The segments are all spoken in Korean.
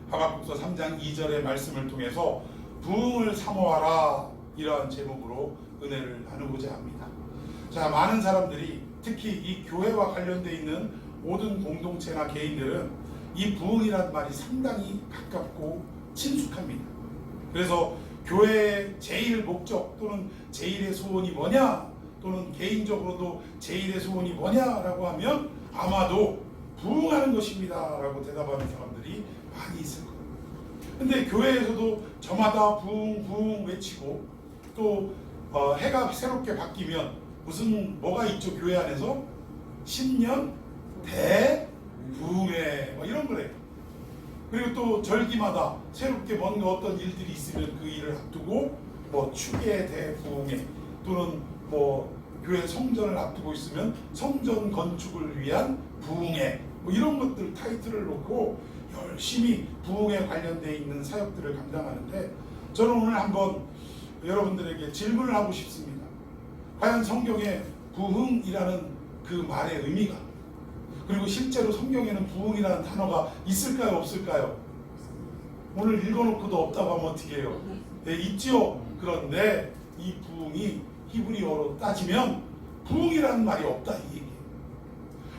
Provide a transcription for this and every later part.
하박국서 3장 2절의 말씀을 통해서 부흥을 사모하라, 이러한 제목으로 은혜를 나누고자 합니다. 자, 많은 사람들이 특히 이 교회와 관련되어 있는 모든 공동체나 개인들은 이 부흥이란 말이 상당히 가깝고 친숙합니다. 그래서 교회의 제일 목적 또는 제일의 소원이 뭐냐, 또는 개인적으로도 제일의 소원이 뭐냐라고 하면 아마도 부흥하는 것입니다 라고 대답하는 사람들이 많이 있을 거예요. 근데 교회에서도 저마다 부흥 외치고 또 해가 새롭게 바뀌면 무슨 뭐가 있죠? 교회 안에서 신년 대부흥회 이런 거래요. 그리고 또 절기마다 새롭게 뭔가 어떤 일들이 있으면 그 일을 앞두고 뭐 추계 대부흥회, 또는 뭐 교회 성전을 앞두고 있으면 성전 건축을 위한 부흥회, 뭐 이런 것들 타이틀을 놓고 열심히 부흥에 관련되어 있는 사역들을 감당하는데, 저는 오늘 한번 여러분들에게 질문을 하고 싶습니다. 과연 성경에 부흥이라는 그 말의 의미가, 그리고 실제로 성경에는 부흥이라는 단어가 있을까요, 없을까요? 오늘 읽어놓고도 없다고 하면 어떻게 해요? 네, 있죠. 그런데 이 부흥이 히브리어로 따지면 부흥이라는 말이 없다, 이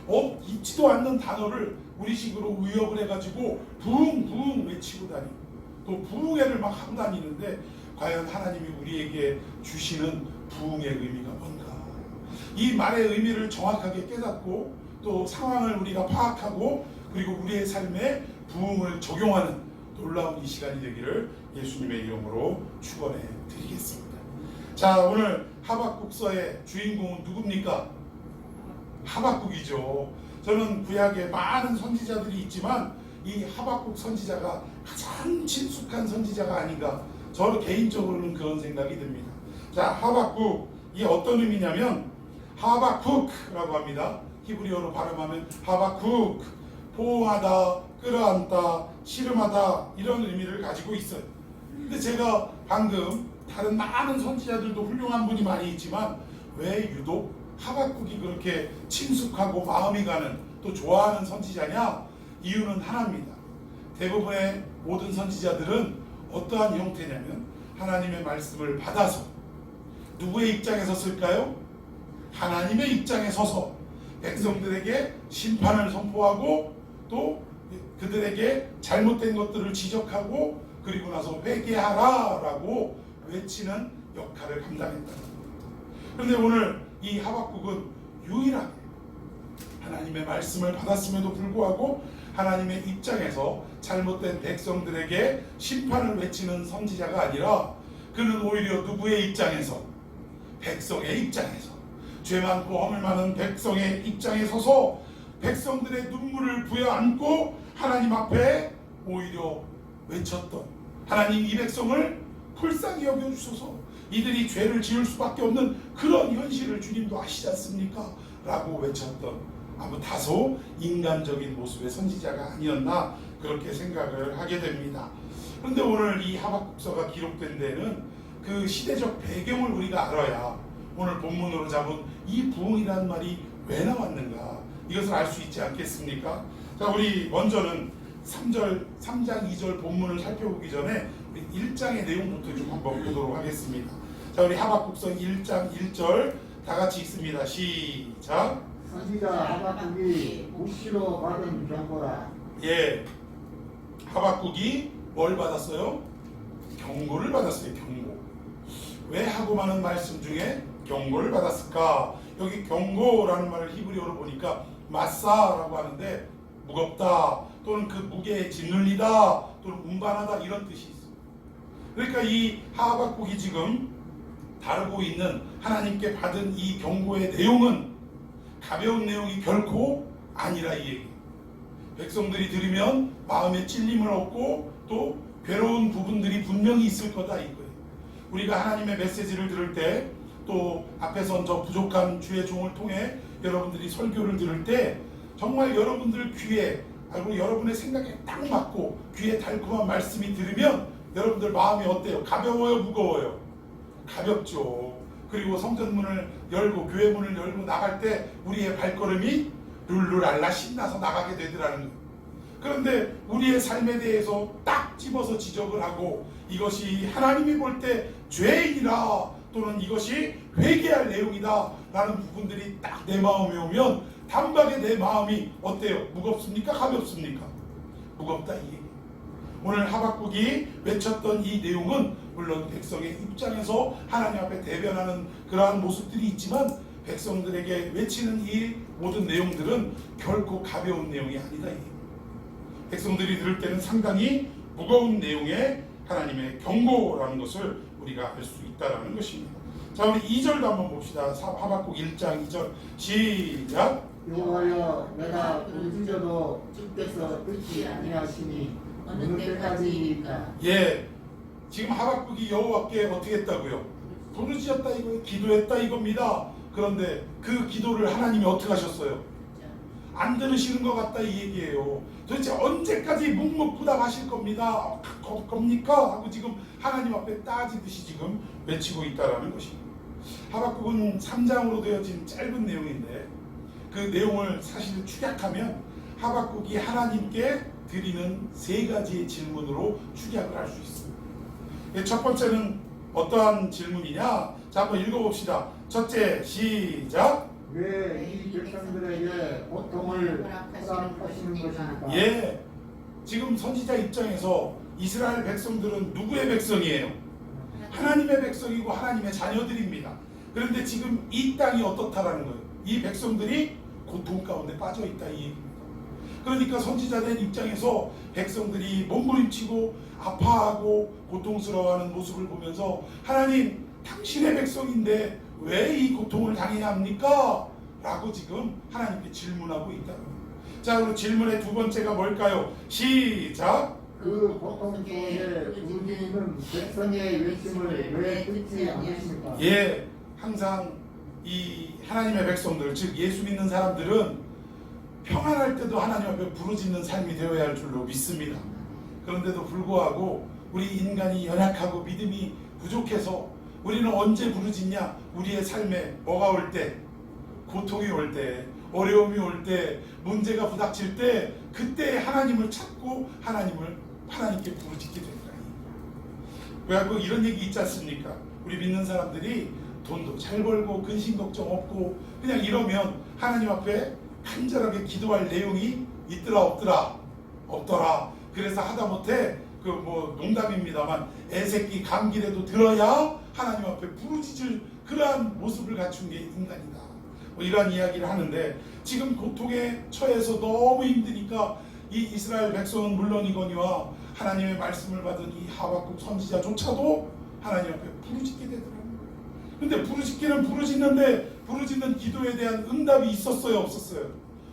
얘기예요. 있지도 않는 단어를 우리식으로 의역을 해가지고 부흥 외치고 다니고 또 부흥회를 막 하고 다니는데, 과연 하나님이 우리에게 주시는 부흥의 의미가 뭔가, 이 말의 의미를 정확하게 깨닫고 또 상황을 우리가 파악하고 그리고 우리의 삶에 부흥을 적용하는 놀라운 이 시간이 되기를 예수님의 이름으로 축원해 드리겠습니다. 자, 오늘 하박국서의 주인공은 누굽니까? 하박국이죠. 저는 구약에 많은 선지자들이 있지만 이 하박국 선지자가 가장 친숙한 선지자가 아닌가, 저는 개인적으로는 그런 생각이 듭니다. 자, 하박국이 어떤 의미냐면 하바쿡이라고 합니다. 히브리어로 발음하면 하바쿡, 포옹하다, 끌어안다, 씨름하다, 이런 의미를 가지고 있어요. 근데 제가 방금 다른 많은 선지자들도 훌륭한 분이 많이 있지만 왜 유독 하박국이 그렇게 친숙하고 마음이 가는, 또 좋아하는 선지자냐? 이유는 하나입니다. 대부분의 모든 선지자들은 어떠한 형태냐면 하나님의 말씀을 받아서 누구의 입장에 섰을까요? 하나님의 입장에 서서 백성들에게 심판을 선포하고 또 그들에게 잘못된 것들을 지적하고 그리고 나서 회개하라 라고 외치는 역할을 감당했다. 그런데 오늘 이 하박국은 유일하게 하나님의 말씀을 받았음에도 불구하고 하나님의 입장에서 잘못된 백성들에게 심판을 외치는 선지자가 아니라, 그는 오히려 누구의 입장에서? 백성의 입장에서, 죄 많고 허물 많은 백성의 입장에 서서 백성들의 눈물을 부여안고 하나님 앞에 오히려 외쳤던, 하나님 이 백성을 불쌍히 여겨주소서, 이들이 죄를 지을 수밖에 없는 그런 현실을 주님도 아시지 않습니까? 라고 외쳤던 아무 다소 인간적인 모습의 선지자가 아니었나, 그렇게 생각을 하게 됩니다. 그런데 오늘 이 하박국서가 기록된 데는 그 시대적 배경을 우리가 알아야 오늘 본문으로 잡은 이 부흥이라는 말이 왜 나왔는가, 이것을 알 수 있지 않겠습니까? 자, 우리 먼저는 3장 2절 본문을 살펴보기 전에 우리 1장의 내용부터 좀 한번 보도록 하겠습니다. 자, 우리 하박국서 1장 1절 다 같이 읽습니다. 시작. 선지자 하박국이 묵시로 받은 경고라. 예, 하박국이 뭘 받았어요? 경고를 받았어요. 경고. 왜 하고 많은 말씀 중에 경고를 받았을까? 여기 경고라는 말을 히브리어로 보니까 마사라고 하는데 무겁다, 또는 그 무게에 짓눌리다, 또는 운반하다, 이런 뜻이 있어요. 그러니까 이 하박국이 지금 다루고 있는 하나님께 받은 이 경고의 내용은 가벼운 내용이 결코 아니라 이 얘기. 백성들이 들으면 마음에 찔림을 얻고 또 괴로운 부분들이 분명히 있을 거다, 이거예요. 우리가 하나님의 메시지를 들을 때, 또 앞에서 저 부족한 주의 종을 통해 여러분들이 설교를 들을 때 정말 여러분들 귀에, 그리고 여러분의 생각에 딱 맞고 귀에 달콤한 말씀이 들으면 여러분들 마음이 어때요? 가벼워요, 무거워요? 가볍죠. 그리고 성전문을 열고 교회 문을 열고 나갈 때 우리의 발걸음이 룰루랄라 신나서 나가게 되더라는 거예요. 그런데 우리의 삶에 대해서 딱 집어서 지적을 하고 이것이 하나님이 볼 때 죄인이라 또는 이것이 회개할 내용이다 라는 부분들이 딱 내 마음에 오면 단박에 내 마음이 어때요? 무겁습니까? 가볍습니까? 무겁다 이 얘기. 오늘 하박국이 외쳤던 이 내용은 물론 백성의 입장에서 하나님 앞에 대변하는 그러한 모습들이 있지만 백성들에게 외치는 이 모든 내용들은 결코 가벼운 내용이 아니다. 백성들이 들을 때는 상당히 무거운 내용의 하나님의 경고라는 것을 우리가 알 수 있다는 것입니다. 자, 우리 2절도 한번 봅시다. 하박국 1장 2절 시작. 여호와여 내가 부르짖어도 주께서 듣지 아니하시니 어느 때까지이까. 예, 지금 하박국이 여호와께 어떻게 했다고요? 부르짖었다 이거예요. 기도했다 이겁니다. 그런데 그 기도를 하나님이 어떻게 하셨어요? 안 들으시는 것 같다 이 얘기예요. 도대체 언제까지 묵묵부답하실 겁니다. 겁니까? 하고 지금 하나님 앞에 따지듯이 지금 외치고 있다라는 것입니다. 하박국은 3장으로 되어진 짧은 내용인데 그 내용을 사실 축약하면 하박국이 하나님께 드리는 3가지의 질문으로 축약을 할 수 있습니다. 첫 번째는 어떠한 질문이냐? 자, 한번 읽어봅시다. 첫째, 시작. 왜 이 백성들에게 고통을 허락하시는 것입니까? 예, 지금 선지자 입장에서 이스라엘 백성들은 누구의 백성이에요? 하나님의 백성이고 하나님의 자녀들입니다. 그런데 지금 이 땅이 어떻다라는 거예요? 이 백성들이 고통 가운데 빠져 있다 이 얘기입니다. 그러니까 선지자된 입장에서 백성들이 몸부림치고 아파하고 고통스러워하는 모습을 보면서 하나님, 당신의 백성인데 왜 이 고통을 당해야 합니까? 라고 지금 하나님께 질문하고 있다는 거예요. 자, 그럼 질문의 두 번째가 뭘까요? 시작. 그 고통 속에 부르짖는 백성의 외침을 왜 듣지 않으십니까? 예, 항상 이 하나님의 백성들, 즉 예수 믿는 사람들은 평안할 때도 하나님 앞에 부르짖는 삶이 되어야 할 줄로 믿습니다. 그런데도 불구하고 우리 인간이 연약하고 믿음이 부족해서 우리는 언제 부르짖냐? 우리의 삶에 뭐가 올 때? 고통이 올 때, 어려움이 올 때, 문제가 부닥칠 때, 그때 하나님을 찾고 하나님께 부르짖게 된다. 왜 이런 얘기 있지 않습니까? 우리 믿는 사람들이 돈도 잘 벌고 근심 걱정 없고 그냥 이러면 하나님 앞에 간절하게 기도할 내용이 있더라 없더라? 없더라. 그래서 하다못해 그 뭐 농담입니다만 애새끼 감기라도 들어야 하나님 앞에 부르짖을 그러한 모습을 갖춘 게 인간이다. 뭐 이러한 이야기를 하는데 지금 고통에 처해서 너무 힘드니까 이 이스라엘 백성은 물론이거니와 하나님의 말씀을 받은 이 하박국 선지자조차도 하나님 앞에 부르짖게 되더라고요. 근데 부르짖기는 부르짖는데 부르짖는 기도에 대한 응답이 있었어요 없었어요?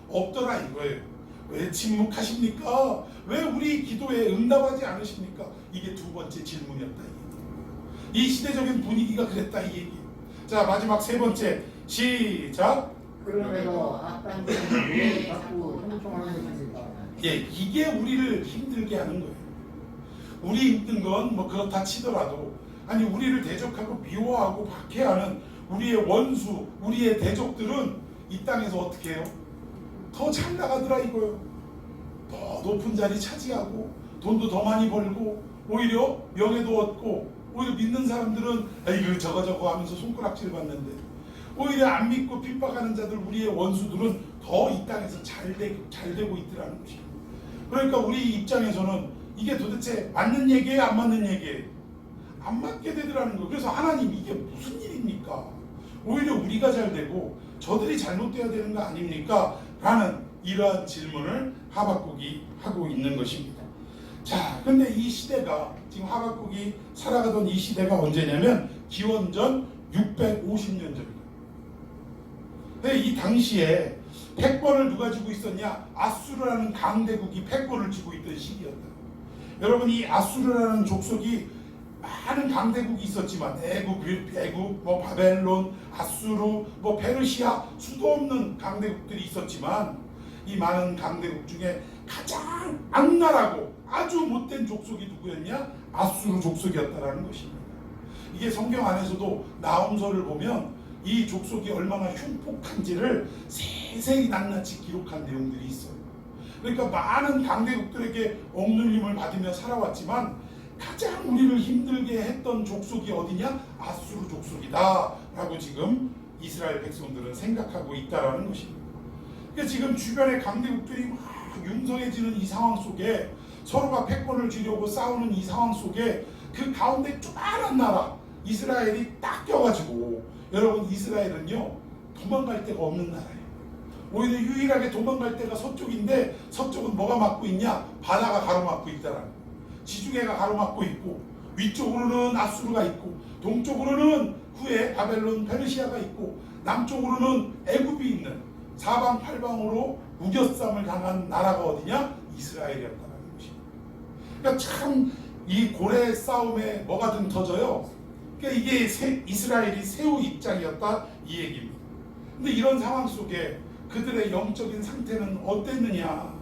없더라 이거예요. 왜 침묵하십니까? 왜 우리 기도에 응답하지 않으십니까? 이게 두 번째 질문이었다 이 얘기. 이 시대적인 분위기가 그랬다 이 얘기. 자, 마지막 세 번째 시작. 그럼에도 악당들은 왜 자꾸 형통하는 것입니까? 예, 이게 우리를 힘들게 하는 거예요. 우리 힘든 건 뭐 그렇다 치더라도 아니 우리를 대적하고 미워하고 박해하는 우리의 원수, 우리의 대적들은 이 땅에서 어떻게 해요? 더 잘 나가더라 이거예요. 더 높은 자리 차지하고 돈도 더 많이 벌고 오히려 명예도 얻고 오히려 믿는 사람들은 아이고 저거 하면서 손가락질 받는데 오히려 안 믿고 핍박하는 자들 우리의 원수들은 더 이 땅에서 잘 되고 있더라는 것입니다. 그러니까 우리 입장에서는 이게 도대체 맞는 얘기예요 안 맞는 얘기예요? 안 맞게 되더라는 거예요. 그래서 하나님 이게 무슨 일입니까? 오히려 우리가 잘 되고 저들이 잘못되어야 되는 거 아닙니까? 라는 이러한 질문을 하박국이 하고 있는 것입니다. 자, 근데 이 시대가 지금 하박국이 살아가던 이 시대가 언제냐면 기원전 650년 전입니다. 이 당시에 패권을 누가 쥐고 있었냐? 아수르라는 강대국이 패권을 쥐고 있던 시기였다. 여러분, 이 아수르라는 족속이 많은 강대국이 있었지만 애국, 뭐 바벨론, 아수르, 뭐 페르시아 수도 없는 강대국들이 있었지만 이 많은 강대국 중에 가장 악랄하고 아주 못된 족속이 누구였냐? 아수르 족속이었다라는 것입니다. 이게 성경 안에서도 나홈서를 보면 이 족속이 얼마나 흉폭한지를 세세히 낱낱이 기록한 내용들이 있어요. 그러니까 많은 강대국들에게 억눌림을 받으며 살아왔지만 가장 우리를 힘들게 했던 족속이 어디냐? 아수르 족속이다 라고 지금 이스라엘 백성들은 생각하고 있다라는 것입니다. 그러니까 지금 주변의 강대국들이 막 융성해지는 이 상황 속에 서로가 패권을 쥐려고 싸우는 이 상황 속에 그 가운데 조그마한 나라 이스라엘이 딱 껴가지고, 여러분 이스라엘은요 도망갈 데가 없는 나라예요. 오히려 유일하게 도망갈 데가 서쪽인데 서쪽은 뭐가 막고 있냐? 바다가 가로막고 있다라는 거예요. 지중해가 가로막고 있고, 위쪽으로는 아수르가 있고, 동쪽으로는 후에 바벨론 페르시아가 있고, 남쪽으로는 애굽이 있는 사방팔방으로 우겨쌈을 당한 나라가 어디냐? 이스라엘이었다는 것입니다. 그러니까 참 이 고래 싸움에 뭐가 등 터져요? 그러니까 이게 이스라엘이 새우 입장이었다 이 얘기입니다. 근데 이런 상황 속에 그들의 영적인 상태는 어땠느냐?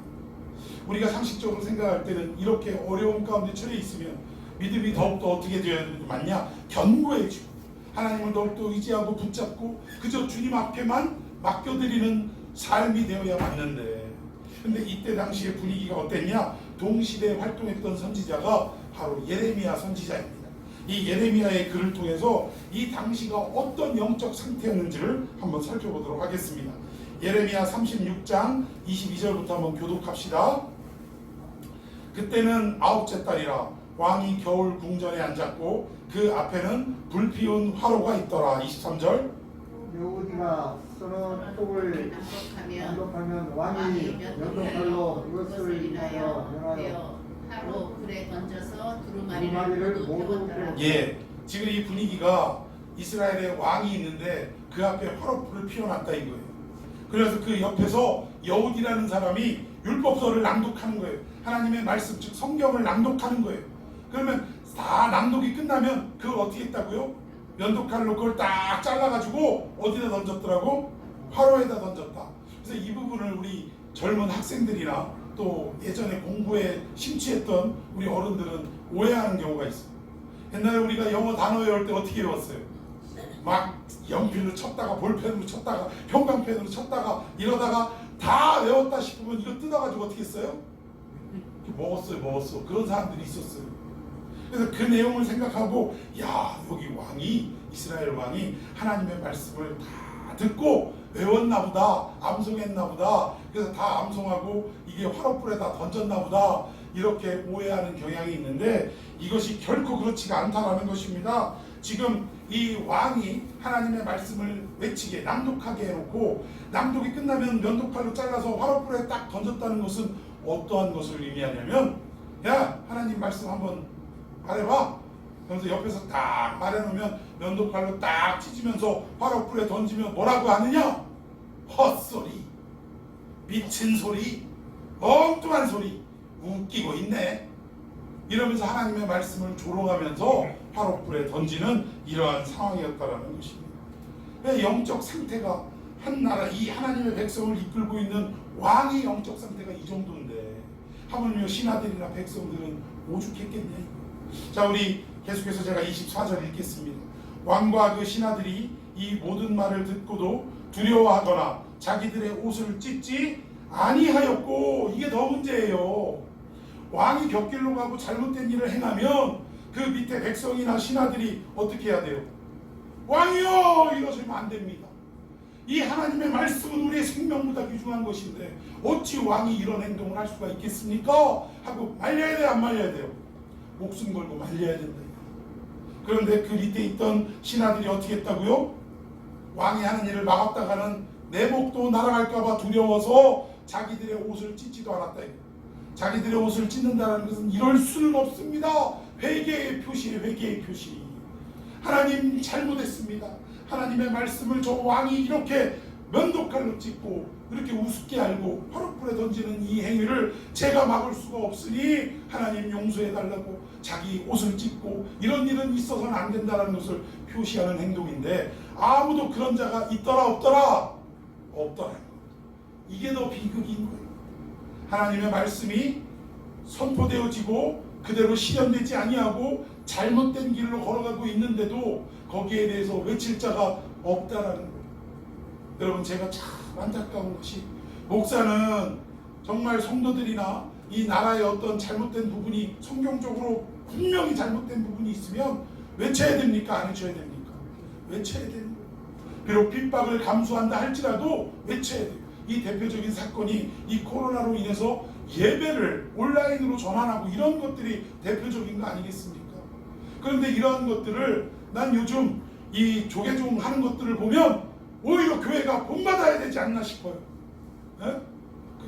우리가 상식적으로 생각할 때는 이렇게 어려운 가운데 처해 있으면 믿음이 더욱더 어떻게 되어야 되는 게 맞냐? 견고해지고 하나님을 더욱더 의지하고 붙잡고 그저 주님 앞에만 맡겨드리는 삶이 되어야 맞는데, 근데 이때 당시의 분위기가 어땠냐? 동시대에 활동했던 선지자가 바로 예레미야 선지자입니다. 이 예레미야의 글을 통해서 이 당시가 어떤 영적 상태였는지를 한번 살펴보도록 하겠습니다. 예레미야 36장 22절부터 한번 교독합시다. 그때는 아홉째 달이라 왕이 겨울 궁전에 앉았고 그 앞에는 불피운 화로가 있더라. 23절. 여우디가 서너 폭을 난독하면 왕이 연도칼로 이것을 인하여 명하여 하루 불에 던져서 두루마리를 두루마리를 모두 모두 태웠더라. 예, 지금 이 분위기가 이스라엘의 왕이 있는데 그 앞에 화롯불을 피워놨다 이거예요. 그래서 그 옆에서 여우디라는 사람이 율법서를 낭독하는 거예요. 하나님의 말씀, 즉 성경을 낭독하는 거예요. 그러면 다 낭독이 끝나면 그걸 어떻게 했다고요? 면도칼로 그걸 딱 잘라가지고 어디다 던졌더라고? 화로에다 던졌다. 그래서 이 부분을 우리 젊은 학생들이나 또 예전에 공부에 심취했던 우리 어른들은 오해하는 경우가 있어요. 옛날에 우리가 영어 단어 외울 때 어떻게 외웠어요? 막 연필로 쳤다가 볼펜으로 쳤다가 형광펜으로 쳤다가 이러다가 다 외웠다 싶으면 이거 뜯어가지고 어떻게 했어요? 먹었어. 그런 사람들이 있었어요. 그래서 그 내용을 생각하고, 야, 여기 왕이, 이스라엘 왕이 하나님의 말씀을 다 듣고 외웠나 보다, 암송했나 보다, 그래서 다 암송하고 이게 화롯불에다 던졌나 보다, 이렇게 오해하는 경향이 있는데 이것이 결코 그렇지가 않다라는 것입니다. 지금 이 왕이 하나님의 말씀을 외치게 낭독하게 해놓고 낭독이 끝나면 면도칼로 잘라서 화롯불에 딱 던졌다는 것은 어떠한 것을 의미하냐면, 야, 하나님 말씀 한번 말해봐. 그래서 옆에서 딱 말해놓으면 면도칼로 딱 찢으면서 화롯불에 던지면 뭐라고 하느냐? 헛소리, 미친 소리, 엉뚱한 소리, 웃기고 있네, 이러면서 하나님의 말씀을 조롱하면서 화롯불에 던지는 이러한 상황이었다라는 것입니다. 영적 상태가 한 나라, 이 하나님의 백성을 이끌고 있는 왕의 영적 상태가 이 정도인데 하물며 신하들이나 백성들은 오죽했겠냐. 자, 우리 계속해서 제가 24절 읽겠습니다. 왕과 그 신하들이 이 모든 말을 듣고도 두려워하거나 자기들의 옷을 찢지 아니하였고, 이게 더 문제예요. 왕이 곁길로 가고 잘못된 일을 행하면 그 밑에 백성이나 신하들이 어떻게 해야 돼요? 왕이요, 이러시면 안 됩니다. 이 하나님의 말씀은 우리의 생명보다 귀중한 것인데 어찌 왕이 이런 행동을 할 수가 있겠습니까? 하고 말려야 돼요, 안 말려야 돼요? 목숨 걸고 말려야 된다. 그런데 그 밑에 있던 신하들이 어떻게 했다고요? 왕이 하는 일을 막았다가는 내 목도 날아갈까봐 두려워서 자기들의 옷을 찢지도 않았다. 자기들의 옷을 찢는다는 것은 이럴 수는 없습니다. 회개의 표시예요, 회개의 표시. 하나님 잘못했습니다. 하나님의 말씀을 저 왕이 이렇게 면도칼로 찢고 이렇게 우습게 알고 화롯불에 던지는 이 행위를 제가 막을 수가 없으니 하나님 용서해달라고 자기 옷을 찢고 이런 일은 있어서는 안 된다는 것을 표시하는 행동인데, 아무도 그런 자가 있더라 없더라? 없더라. 이게 더 비극인 거예요. 하나님의 말씀이 선포되어지고 그대로 실현되지 아니하고 잘못된 길로 걸어가고 있는데도 거기에 대해서 외칠 자가 없다라는 거예요. 여러분, 제가 참 안타까운 것이 목사는 정말 성도들이나 이 나라의 어떤 잘못된 부분이 성경적으로 분명히 잘못된 부분이 있으면 외쳐야 됩니까? 안 외쳐야 됩니까? 외쳐야 됩니다. 비록 핍박을 감수한다 할지라도 외쳐야 돼요. 이 대표적인 사건이 이 코로나로 인해서 예배를 온라인으로 전환하고 이런 것들이 대표적인 거 아니겠습니까? 그런데 이러한 것들을 난 요즘 이 조계종 하는 것들을 보면 오히려 교회가 본받아야 되지 않나 싶어요. 예?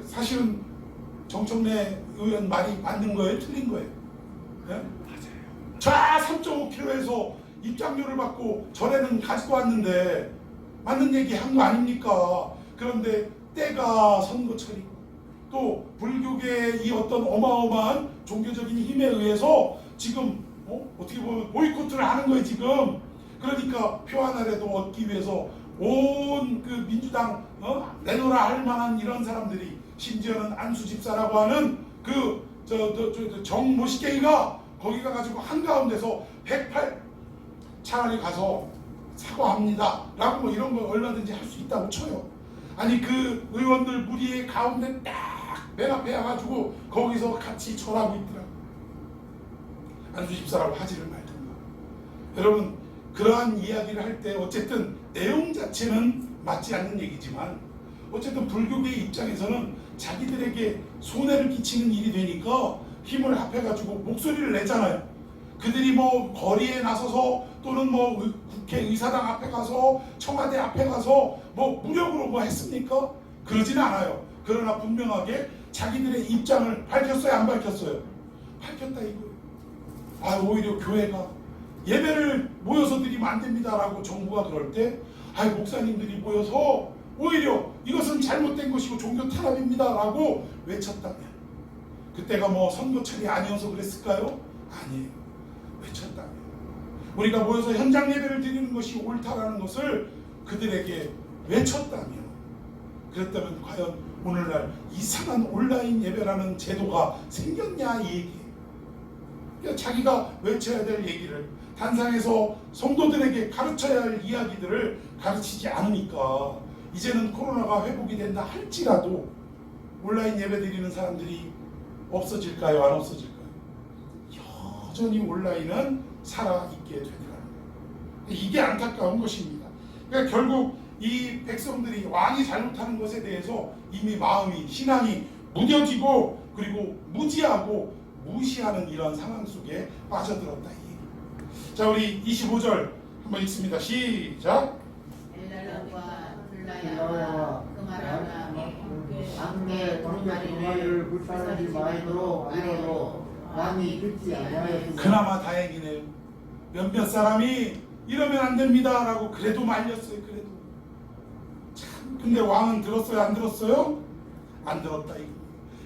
사실은 정청래 의원 말이 맞는 거예요? 틀린 거예요? 예? 맞아요. 자 3.5km에서 입장료를 받고 전에는 가지도 않는데 맞는 얘기 한 거 아닙니까? 그런데 때가 선거철이고 또 불교계의 이 어떤 어마어마한 종교적인 힘에 의해서 지금 어떻게 보면 보이콧을 하는 거예요 지금. 그러니까 표 하나라도 얻기 위해서 온 그 민주당 내놓으라 할 만한 이런 사람들이 심지어는 안수 집사라고 하는 그 정모시게이가 거기 가가지고 한가운데서 108 차라리 가서 사과합니다 라고 뭐 이런 거 얼마든지 할 수 있다고 쳐요. 아니 그 의원들 무리의 가운데 딱 맨 앞에 와가지고 거기서 같이 절하고 있더라고. 안수 집사라고 하지를 말든가. 여러분 그러한 이야기를 할 때 어쨌든 내용 자체는 맞지 않는 얘기지만 어쨌든 불교계의 입장에서는 자기들에게 손해를 끼치는 일이 되니까 힘을 합해가지고 목소리를 내잖아요. 그들이 뭐 거리에 나서서 또는 뭐 국회의사당 앞에 가서 청와대 앞에 가서 뭐 무력으로 뭐 했습니까? 그러진 않아요. 그러나 분명하게 자기들의 입장을 밝혔어요? 안 밝혔어요? 밝혔다 이거예요. 아 오히려 교회가 예배를 모여서 드리면 안 됩니다라고 정부가 그럴 때 목사님들이 모여서 오히려 이것은 잘못된 것이고 종교 탄압입니다라고 외쳤다면 그때가 뭐 선거철이 아니어서 그랬을까요? 아니에요. 외쳤다면 우리가 모여서 현장 예배를 드리는 것이 옳다라는 것을 그들에게 외쳤다면 그랬다면 과연 오늘날 이상한 온라인 예배라는 제도가 생겼냐 이 얘기예요. 그러니까 자기가 외쳐야 될 얘기를 단상에서 성도들에게 가르쳐야 할 이야기들을 가르치지 않으니까 이제는 코로나가 회복이 된다 할지라도 온라인 예배 드리는 사람들이 없어질까요? 안 없어질까요? 여전히 온라인은 살아있게 되더라는 거예요. 이게 안타까운 것입니다. 그러니까 결국 이 백성들이 왕이 잘못하는 것에 대해서 이미 마음이 신앙이 무뎌지고 그리고 무지하고 무시하는 이런 상황 속에 빠져들었다 이 얘기. 자 우리 25절 한번 읽습니다. 시작. 엘랄라와 블라야와 그마라가 왕의 동계 두 마리를 불쌍하지 마이도록 하여도 왕이 듣지 아니하였으나 그나마 다행이네요. 몇몇 사람이 이러면 안 됩니다라고 그래도 말렸어요. 그래도 참 근데 왕은 들었어요? 안 들었어요? 안 들었다 이거.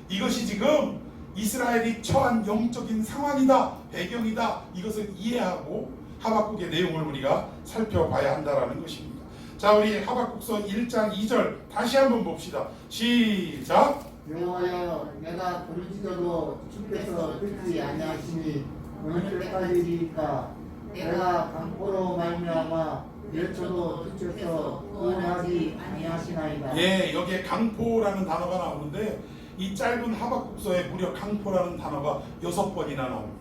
이것이 지금 이스라엘이 처한 영적인 상황이다, 배경이다 이것을 이해하고 하박국의 내용을 우리가 살펴봐야 한다라는 것입니다. 자 우리 하박국서 1장 2절 다시 한번 봅시다. 시작. 여호와여 내가 부르짖어도 주께서 듣지 아니하시니 어느 때까지이까 내가 강포로 말미암아 외쳐도 주께서 구원하지 아니하시나이다. 예, 여기에 강포라는 단어가 나오는데 이 짧은 하박국서에 무려 강포라는 단어가 6번이나 나옵니다.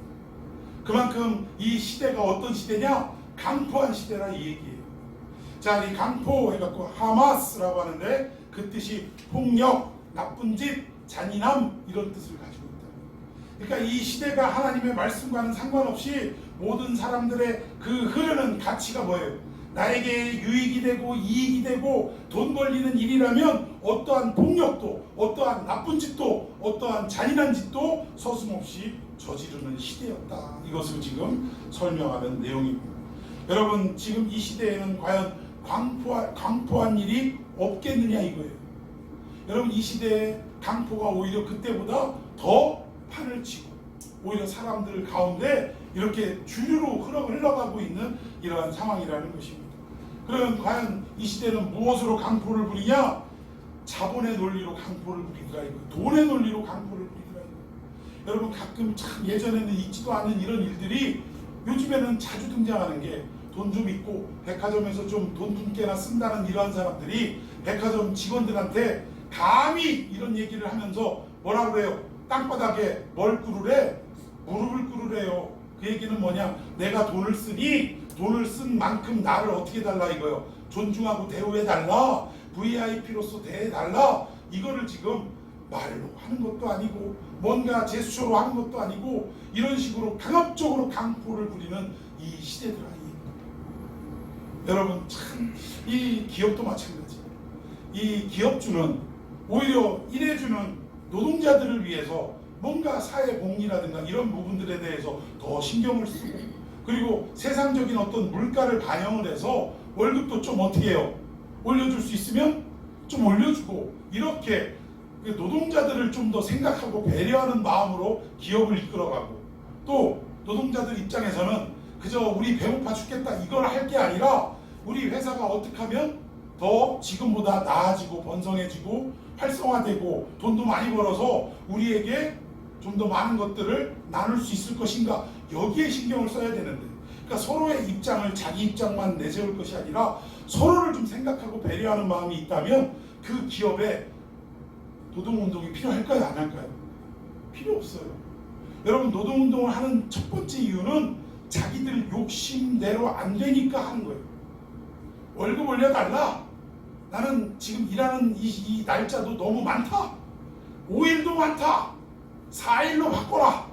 그만큼 이 시대가 어떤 시대냐? 강포한 시대라 이 얘기예요. 자, 이 강포 해갖고 하마스라고 하는데 그 뜻이 폭력, 나쁜 짓, 잔인함 이런 뜻을 가지고 있다. 그러니까 이 시대가 하나님의 말씀과는 상관없이 모든 사람들의 그 흐르는 가치가 뭐예요? 나에게 유익이 되고 이익이 되고 돈 벌리는 일이라면 어떠한 폭력도 어떠한 나쁜 짓도 어떠한 잔인한 짓도 서슴없이 저지르는 시대였다. 이것을 지금 설명하는 내용입니다. 여러분 지금 이 시대에는 과연 강포한 일이 없겠느냐 이거예요. 여러분 이 시대에 강포가 오히려 그때보다 더 판을 치고 오히려 사람들 가운데 이렇게 주류로 흘러가고 있는 이러한 상황이라는 것입니다. 그러면 과연 이 시대는 무엇으로 강포를 부리냐? 자본의 논리로 강포를 부리더라 이거. 돈의 논리로 강포를 부리더라 이거. 여러분 가끔 참 예전에는 있지도 않은 이런 일들이 요즘에는 자주 등장하는 게 돈 좀 있고 백화점에서 좀 돈 좀 꽤나 쓴다는 이러한 사람들이 백화점 직원들한테 감히 이런 얘기를 하면서 뭐라 그래요? 땅바닥에 뭘 꿇으래? 무릎을 꿇으래요. 그 얘기는 뭐냐? 내가 돈을 쓰니 돈을 쓴 만큼 나를 어떻게 달라 이거요. 존중하고 대우해달라. VIP로서 대해달라. 이거를 지금 말로 하는 것도 아니고 뭔가 제스처로 하는 것도 아니고 이런 식으로 강압적으로 강포를 부리는 이 시대들 아니에요. 여러분 참 이 기업도 마찬가지. 이 기업주는 오히려 일해주는 노동자들을 위해서 뭔가 사회 복리라든가 이런 부분들에 대해서 더 신경을 쓰고 그리고 세상적인 어떤 물가를 반영을 해서 월급도 좀 어떻게 해요? 올려줄 수 있으면 좀 올려주고 이렇게 노동자들을 좀 더 생각하고 배려하는 마음으로 기업을 이끌어가고 또 노동자들 입장에서는 그저 우리 배고파 죽겠다 이걸 할 게 아니라 우리 회사가 어떻게 하면 더 지금보다 나아지고 번성해지고 활성화되고 돈도 많이 벌어서 우리에게 좀 더 많은 것들을 나눌 수 있을 것인가 여기에 신경을 써야 되는데 그러니까 서로의 입장을 자기 입장만 내세울 것이 아니라 서로를 좀 생각하고 배려하는 마음이 있다면 그 기업에 노동운동이 필요할까요? 안 할까요? 필요 없어요. 여러분 노동운동을 하는 첫 번째 이유는 자기들 욕심대로 안 되니까 하는 거예요. 월급 올려달라. 나는 지금 일하는 이 날짜도 너무 많다. 5일도 많다. 4일로 바꿔라.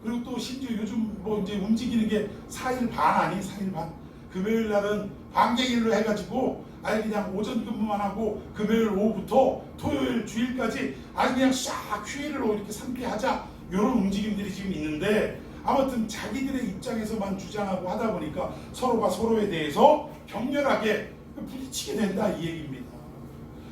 그리고 또 심지어 요즘 뭐 이제 움직이는 게 4일 반 아니 4일 반. 금요일 날은 반개일로 해가지고 아예 그냥 오전 근무만 하고 금요일 오후부터 토요일 주일까지 아주 그냥 싹 휴일을 이렇게 상쾌하자 이런 움직임들이 지금 있는데 아무튼 자기들의 입장에서만 주장하고 하다 보니까 서로가 서로에 대해서 격렬하게 부딪히게 된다 이 얘기입니다.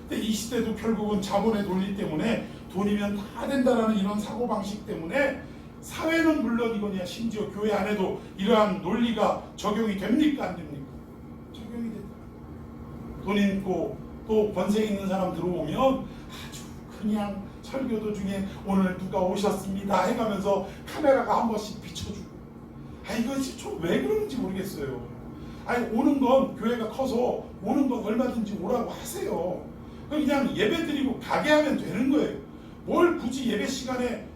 근데 이 시대도 결국은 자본의 논리 때문에 돈이면 다 된다라는 이런 사고방식 때문에 사회는 물론이거니와 심지어 교회 안에도 이러한 논리가 적용이 됩니까 안 됩니까? 적용이 된다. 돈 있고 또 권세 있는 사람 들어오면 아주 그냥 설교 도중에 오늘 누가 오셨습니다 해가면서 카메라가 한 번씩 비춰주고 이것이 좀 왜 그러는지 모르겠어요. 오는 건 교회가 커서 오는 건 얼마든지 오라고 하세요. 그냥 예배 드리고 가게 하면 되는 거예요. 뭘 굳이 예배 시간에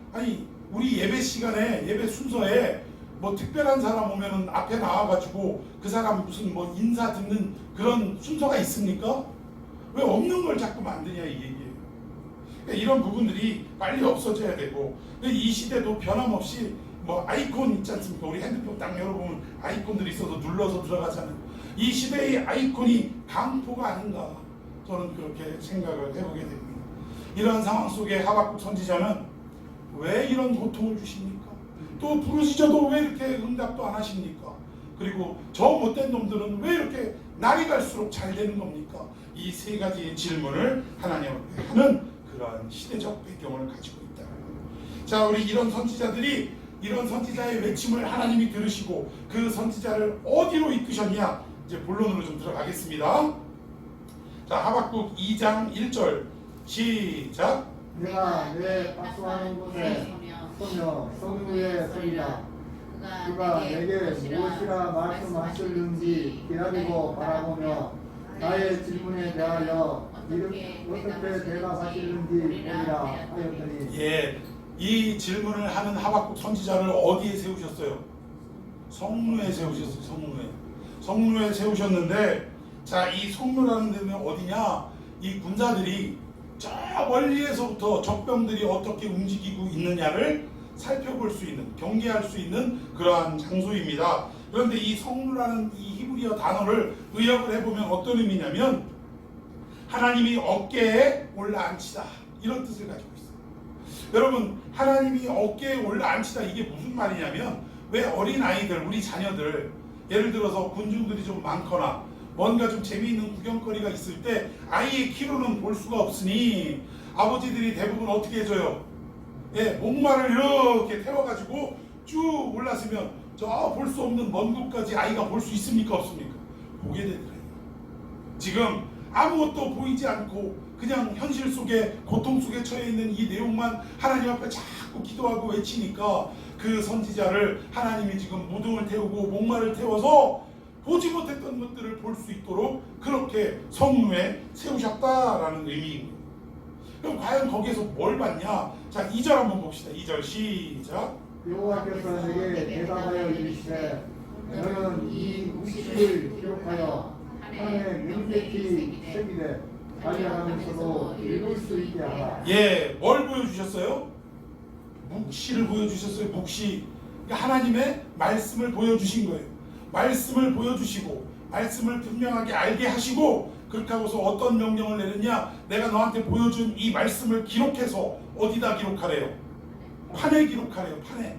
우리 예배 시간에 예배 순서에 뭐 특별한 사람 오면은 앞에 나와가지고 그 사람 무슨 뭐 인사 듣는 그런 순서가 있습니까? 왜 없는 걸 자꾸 만드냐 이 얘기예요. 그러니까 이런 부분들이 빨리 없어져야 되고 이 시대도 변함없이 뭐 아이콘 있지 않습니까? 우리 핸드폰 딱 열어보면 아이콘들이 있어서 눌러서 들어가잖아요. 이 시대의 아이콘이 강포가 아닌가 저는 그렇게 생각을 해보게 됩니다. 이러한 상황 속에 하박국 선지자는 왜 이런 고통을 주십니까? 또 부르시저도 왜 이렇게 응답도 안 하십니까? 그리고 저 못된 놈들은 왜 이렇게 날이 갈수록 잘 되는 겁니까? 이 세 가지의 질문을 하나님께 하는 그러한 시대적 배경을 가지고 있다. 자, 우리 이런 선지자들이 이런 선지자의 외침을 하나님이 들으시고 그 선지자를 어디로 이끄셨냐? 이제 본론으로 좀 들어가겠습니다. 자, 하박국 2장 1절 시작. 내가 내 박수하는 곳에 서며 성루에 서리라. 그가 내게 무엇이라 말씀하실는지 기다리고 바라보며 나의 질문에 대하여 어떻게 대답하실는지 보리라 하였더니 예, 이 질문을 하는 하박국 선지자를 어디에 세우셨어요? 성루에 세우셨어요. 성루에 세우셨는데 자, 이 성루라는 데는 어디냐? 이 군사들이 저 멀리에서부터 적병들이 어떻게 움직이고 있느냐를 살펴볼 수 있는, 경계할 수 있는 그러한 장소입니다. 그런데 이 성루라는 이 히브리어 단어를 의역을 해보면 어떤 의미냐면 하나님이 어깨에 올라앉히다 이런 뜻을 가지고 있어요. 여러분 하나님이 어깨에 올라앉히다 이게 무슨 말이냐면 왜 어린 아이들, 우리 자녀들 예를 들어서 군중들이 좀 많거나 뭔가 좀 재미있는 구경거리가 있을 때 아이의 키로는 볼 수가 없으니 아버지들이 대부분 어떻게 해줘요? 예, 목마를 이렇게 태워가지고 쭉 올라서면 저 볼 수 없는 먼 곳까지 아이가 볼 수 있습니까? 없습니까? 보게 되더라고요. 지금 아무것도 보이지 않고 그냥 현실 속에 고통 속에 처해 있는 이 내용만 하나님 앞에 자꾸 기도하고 외치니까 그 선지자를 하나님이 지금 무등을 태우고 목마를 태워서 보지 못했던 것들을 볼 수 있도록 그렇게 성루에 세우셨다라는 의미입니다. 그럼 과연 거기에서 뭘 받냐? 자, 2절 한번 봅시다. 2절 시작. 여호와께서 내게 대답하여 이르시되 너는 이 묵시를 기록하여 판에 명백히 새기되 달려가면서도 읽을 수 있게 하라. 예, 뭘 보여주셨어요? 묵시를 보여주셨어요. 묵시. 그러니까 하나님의 말씀을 보여주신 거예요. 말씀을 보여주시고 말씀을 분명하게 알게 하시고 그렇게 하고서 어떤 명령을 내렸냐? 내가 너한테 보여준 이 말씀을 기록해서 어디다 기록하래요? 판에 기록하래요. 판에.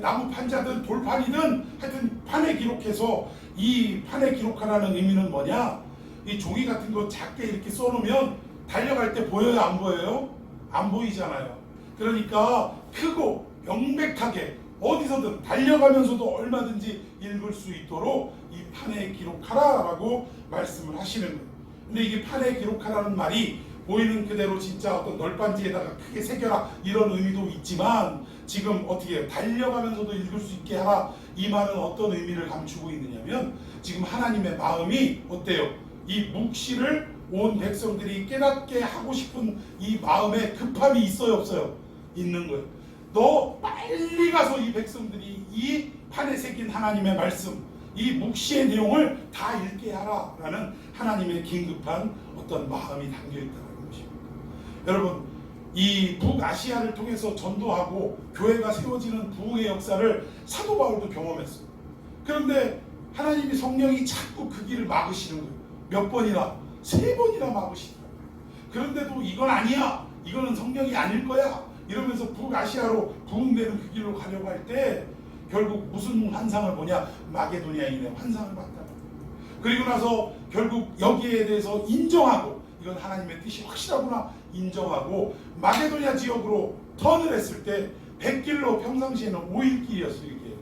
나무 판자든 돌판이든 하여튼 판에 기록해서 이 판에 기록하라는 의미는 뭐냐? 이 종이 같은 거 작게 이렇게 써놓으면 달려갈 때 보여요? 안 보여요? 안 보이잖아요. 그러니까 크고 명백하게 어디서든 달려가면서도 얼마든지 읽을 수 있도록 이 판에 기록하라라고 말씀을 하시는 거예요. 근데 이게 판에 기록하라는 말이 보이는 그대로 진짜 어떤 널빤지에다가 크게 새겨라 이런 의미도 있지만 지금 어떻게 해요? 달려가면서도 읽을 수 있게 하라 이 말은 어떤 의미를 감추고 있느냐면 지금 하나님의 마음이 어때요? 이 묵시를 온 백성들이 깨닫게 하고 싶은 이 마음에 급함이 있어요 없어요? 있는 거예요. 너 빨리 가서 이 백성들이 이 판에 새긴 하나님의 말씀 이 묵시의 내용을 다 읽게 하라 라는 하나님의 긴급한 어떤 마음이 담겨있다는 것입니다. 여러분 이 북아시아를 통해서 전도하고 교회가 세워지는 부흥의 역사를 사도 바울도 경험했어요. 그런데 하나님이 성령이 자꾸 그 길을 막으시는 거예요. 몇 번이나? 3번이나 막으시더라고요. 그런데도 이건 아니야. 이거는 성령이 아닐 거야. 이러면서 북아시아로 부흥되는 그 길로 가려고 할 때 결국 무슨 환상을 보냐? 마게도니아인의 환상을 봤다. 그리고 나서 결국 여기에 대해서 인정하고 이건 하나님의 뜻이 확실하구나 인정하고 마게도니아 지역으로 턴을 했을 때 100길로 평상시에는 5일 길이었어요. 이게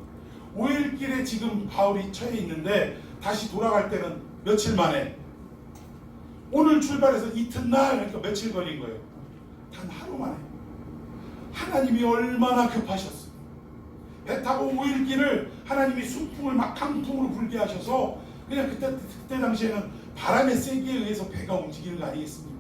5일 길에 지금 바울이 처해 있는데 다시 돌아갈 때는 며칠 만에 오늘 출발해서 이튿날 그러니까 며칠 걸린 거예요. 단 하루 만에. 하나님이 얼마나 급하셨어요. 배 타고 5일 길을 하나님이 순풍을 막 강풍으로 불게 하셔서 그냥 그때 당시에는 바람의 세기에 의해서 배가 움직이는 거 아니겠습니까?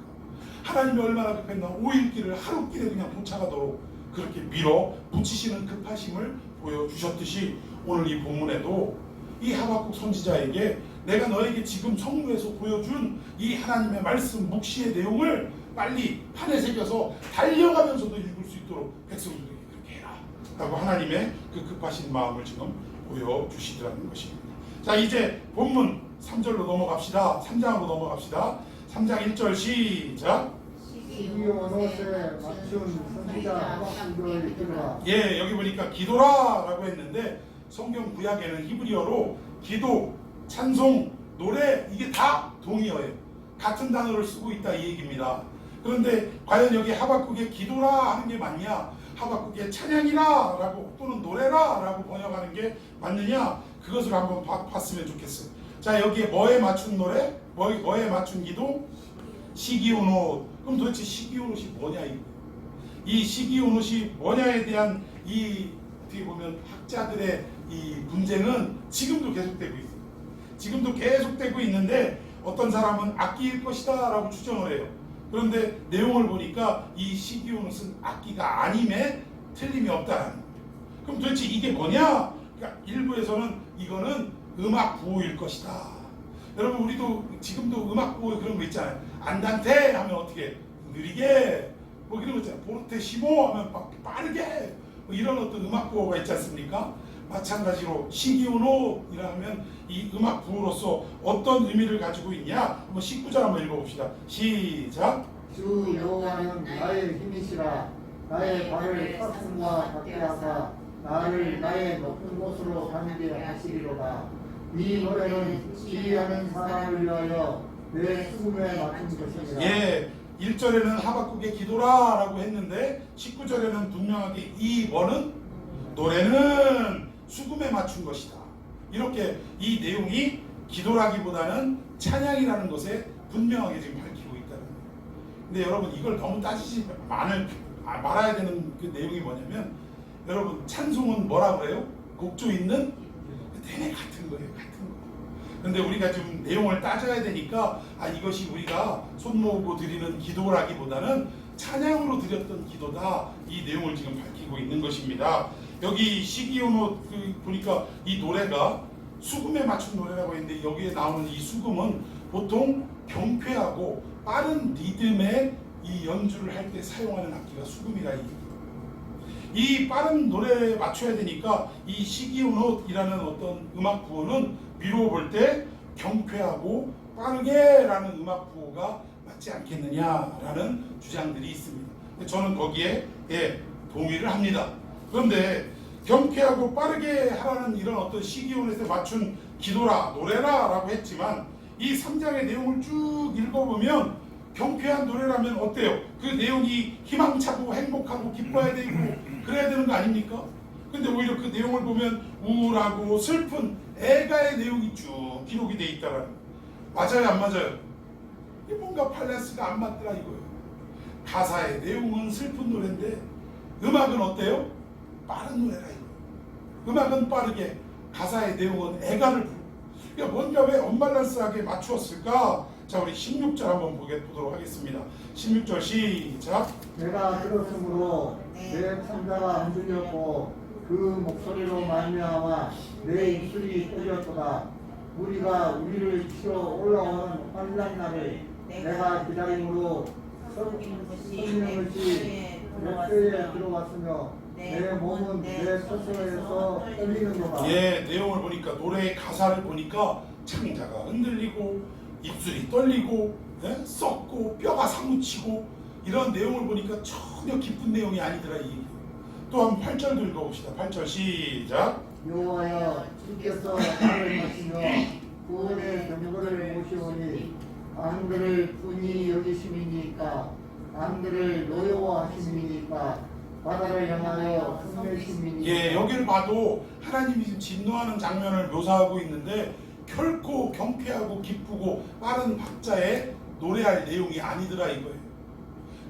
하나님이 얼마나 급했나 5일 길을 하루 길에 그냥 도착하도록 그렇게 밀어 붙이시는 급하심을 보여주셨듯이 오늘 이 본문에도 이 하박국 선지자에게 내가 너에게 지금 성부에서 보여준 이 하나님의 말씀 묵시의 내용을 빨리 판에 새겨서 달려가면서도 읽을 수 있도록 백성들에게 그렇게 해라 라고 하나님의 그 급하신 마음을 지금 보여주시더라는 것입니다. 자 이제 본문 3절로 넘어갑시다. 3장으로 넘어갑시다. 3장 1절 시작. 시기온옷에 맞춘 선지자 하박국을 기도라. 예, 여기 보니까 기도라라고 했는데 성경 구약에는 히브리어로 기도, 찬송, 노래 이게 다 동의어예요. 같은 단어를 쓰고 있다 이 얘기입니다. 그런데 과연 여기 하박국의 기도라 하는 게 맞냐? 하박국의 찬양이라 라고 또는 노래라 라고 번역하는 게 맞느냐? 그것을 한번 봤으면 좋겠어요. 자 여기에 뭐에 맞춘 노래? 뭐에 맞춘 기도? 시기온옷. 그럼 도대체 시기온옷이 뭐냐 이거? 이 시기온옷이 뭐냐에 대한 이 어떻게 보면 학자들의 이 분쟁은 지금도 계속되고 있어요. 지금도 계속되고 있는데 어떤 사람은 악기일 것이다 라고 추정을 해요. 그런데 내용을 보니까 이 시기온옷은 악기가 아님에 틀림이 없다라는 거예요. 그럼 도대체 이게 뭐냐? 그러니까 일부에서는 이거는 음악 구호일 것이다. 여러분 우리도 지금도 음악 구호 그런 거 있잖아요. 안단테 하면 어떻게 느리게 뭐 이런 거 있잖아요. 포르테시모 하면 빠르게 뭐 이런 어떤 음악 구호가 있지 않습니까? 마찬가지로 시기온옷이라 하면 이 음악 구호로서 어떤 의미를 가지고 있냐? 한번 19절 한번 읽어봅시다. 시작. 주 여호와는 나의 힘이시라. 나의 발을 사슴과 같게 하사 나를 나의 높은 곳으로 가게 하시리로다. 이 노래는 지휘하는 사람을 위하여 내 수금에 맞춘 것이니라. 예, 1절에는 하박국의 기도라라고 했는데 19절에는 분명하게 이 뭐는 노래는 수금에 맞춘 것이다. 이렇게 이 내용이 기도라기보다는 찬양이라는 것에 분명하게 지금 밝히고 있다는 거예요. 근데 여러분 이걸 너무 따지지 말아야 되는 그 내용이 뭐냐면 여러분 찬송은 뭐라고 그래요? 곡조 있는 내내 같은 거예요. 같은 거. 근데 우리가 좀 내용을 따져야 되니까 이것이 우리가 손 모으고 드리는 기도라기보다는 찬양으로 드렸던 기도다. 이 내용을 지금 밝히고 있는 것입니다. 여기 시기온옷 보니까 이 노래가 수금에 맞춘 노래라고 했는데 여기에 나오는 이 수금은 보통 경쾌하고 빠른 리듬의 이 연주를 할 때 사용하는 악기가 수금이라 이 빠른 노래에 맞춰야 되니까 이 시기온옷이라는 어떤 음악 구호는 미루어 볼 때 경쾌하고 빠르게라는 음악 구호가 맞지 않겠느냐라는 주장들이 있습니다. 저는 거기에 동의를 합니다. 그런데 경쾌하고 빠르게 하라는 이런 어떤 시기온에 맞춘 기도라 노래라 라고 했지만 이 3장의 내용을 쭉 읽어보면 경쾌한 노래라면 어때요? 그 내용이 희망차고 행복하고 기뻐야 되고 그래야 되는 거 아닙니까? 근데 오히려 그 내용을 보면 우울하고 슬픈 애가의 내용이 쭉 기록이 돼 있다라는 맞아요 안 맞아요? 이 뭔가 밸런스가 안 맞더라 이거예요. 가사의 내용은 슬픈 노래인데 음악은 어때요? 빠른 노래라 이거예요. 음악은 빠르게 가사의 내용은 애가를 부르고 그러니까 뭔가 왜 언밸런스하게 맞추었을까? 자 우리 16절 한번 보도록 하겠습니다. 16절 시작. 내가 들었으므로 내 창자가 흔들렸고 그 목소리로 말미암아 내 입술이 떨렸도다. 우리가 우리를 치러 올라오는 환난 날을 내가 기다림으로 썩이는 것이 썩이는 것이 내 뼈에 들어왔으며 내 몸은 내 스스로에서 떨리는도다. 내용을 보니까 노래의 가사를 보니까 창자가 흔들리고 입술이 떨리고 썩고 뼈가 사무치고 이런 내용을 보니까 전혀 기쁜 내용이 아니더라 이 얘기. 또 한 8절 읽어봅시다. 8절 시작. 여호와여 주께서 나를 마시며 구원의 경고를 모시오니 안들을 분이 여기심이니까 안들을 노여워하심이니까 바다를 향하여 흥내심이니까. 여기를 봐도 하나님이 지금 진노하는 장면을 묘사하고 있는데 결코 경쾌하고 기쁘고 빠른 박자에 노래할 내용이 아니더라 이거예요.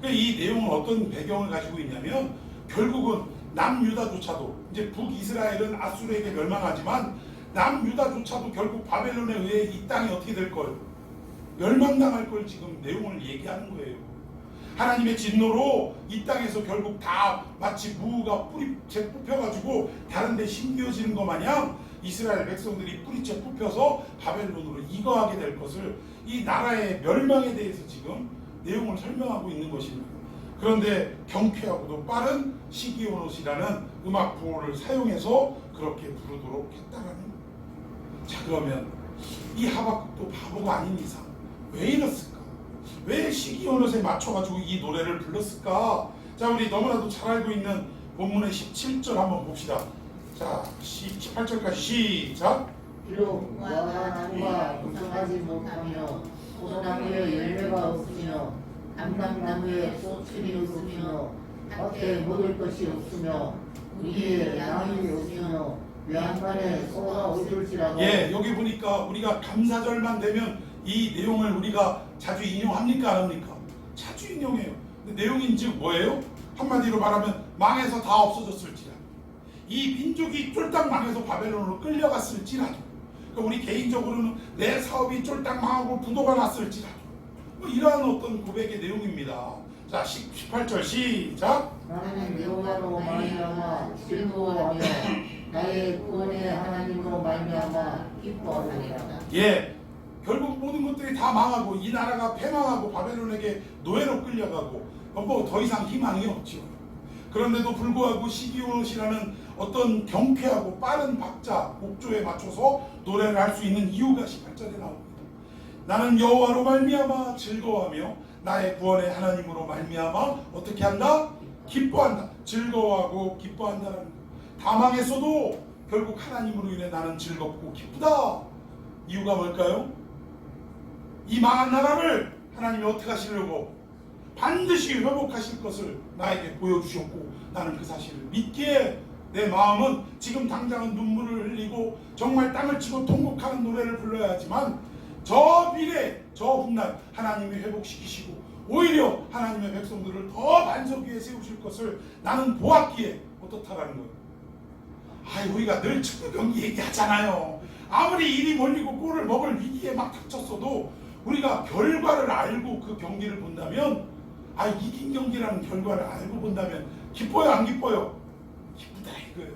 이 내용은 어떤 배경을 가지고 있냐면 결국은 남유다조차도 이제 북이스라엘은 아수르에게 멸망하지만 남유다조차도 결국 바벨론에 의해 이 땅이 어떻게 될 걸? 멸망당할 걸 지금 내용을 얘기하는 거예요. 하나님의 진노로 이 땅에서 결국 다 마치 무가 뿌리채 뽑혀가지고 다른 데 심겨지는 것 마냥 이스라엘 백성들이 뿌리채 뽑혀서 바벨론으로 이거하게 될 것을 이 나라의 멸망에 대해서 지금 내용을 설명하고 있는 것입니다. 그런데 경쾌하고도 빠른 시기온옷이라는 음악 구호를 사용해서 그렇게 부르도록 했다라는 거예요. 자 그러면 이 하박국도 바보가 아닌 이상 왜 이랬을까? 왜 시기온옷에 맞춰가지고 이 노래를 불렀을까? 자 우리 너무나도 잘 알고 있는 본문의 17절 한번 봅시다. 자 18절까지 시작. 비록 무화과나무가 무성하지 못하며 포도나무에 열매가 없으며 감람나무에 꽃이 없으며 밭에 먹을 것이 없으며 우리의 양이 없으며 외양간에 소가 없을지라도. 여기 보니까 우리가 감사절만 되면 이 내용을 우리가 자주 인용합니까 안 합니까? 자주 인용해요. 근데 내용인 즉 뭐예요? 한마디로 말하면 망해서 다 없어졌을지라도 이 민족이 쫄딱 망해서 바벨론으로 끌려갔을지라도 그러니까 우리 개인적으로는 내 사업이 쫄딱 망하고 부도가 났을지라도 뭐 이러한 어떤 고백의 내용입니다. 자 18절 시작. 나는 여호와로 말미암아 즐거워하며 나의 구원의 하나님으로 말미암아 기뻐하리라. 결국 모든 것들이 다 망하고 이 나라가 패망하고 바벨론에게 노예로 끌려가고 뭐 더 이상 희망이 없죠. 그런데도 불구하고 시기온옷이라는 어떤 경쾌하고 빠른 박자 곡조에 맞춰서 노래를 할 수 있는 이유가 18절에 나옵니다. 나는 여호와로 말미암아 즐거워하며 나의 구원의 하나님으로 말미암아 어떻게 한다? 기뻐한다. 즐거워하고 기뻐한다라는 거. 다 망했어도 결국 하나님으로 인해 나는 즐겁고 기쁘다. 이유가 뭘까요? 이 망한 나라를 하나님이 어떻게 하시려고 반드시 회복하실 것을 나에게 보여주셨고 나는 그 사실을 믿기에 내 마음은 지금 당장은 눈물을 흘리고 정말 땅을 치고 통곡하는 노래를 불러야 하지만 저 미래 저 훗날 하나님이 회복시키시고 오히려 하나님의 백성들을 더 반석 위에 세우실 것을 나는 보았기에 어떻다라는 거예요. 우리가 늘 축구 경기 얘기하잖아요. 아무리 일이 몰리고 골을 먹을 위기에 막 닥쳤어도 우리가 결과를 알고 그 경기를 본다면 이긴 경기라는 결과를 알고 본다면 기뻐요, 안 기뻐요? 기쁘다 이거예요.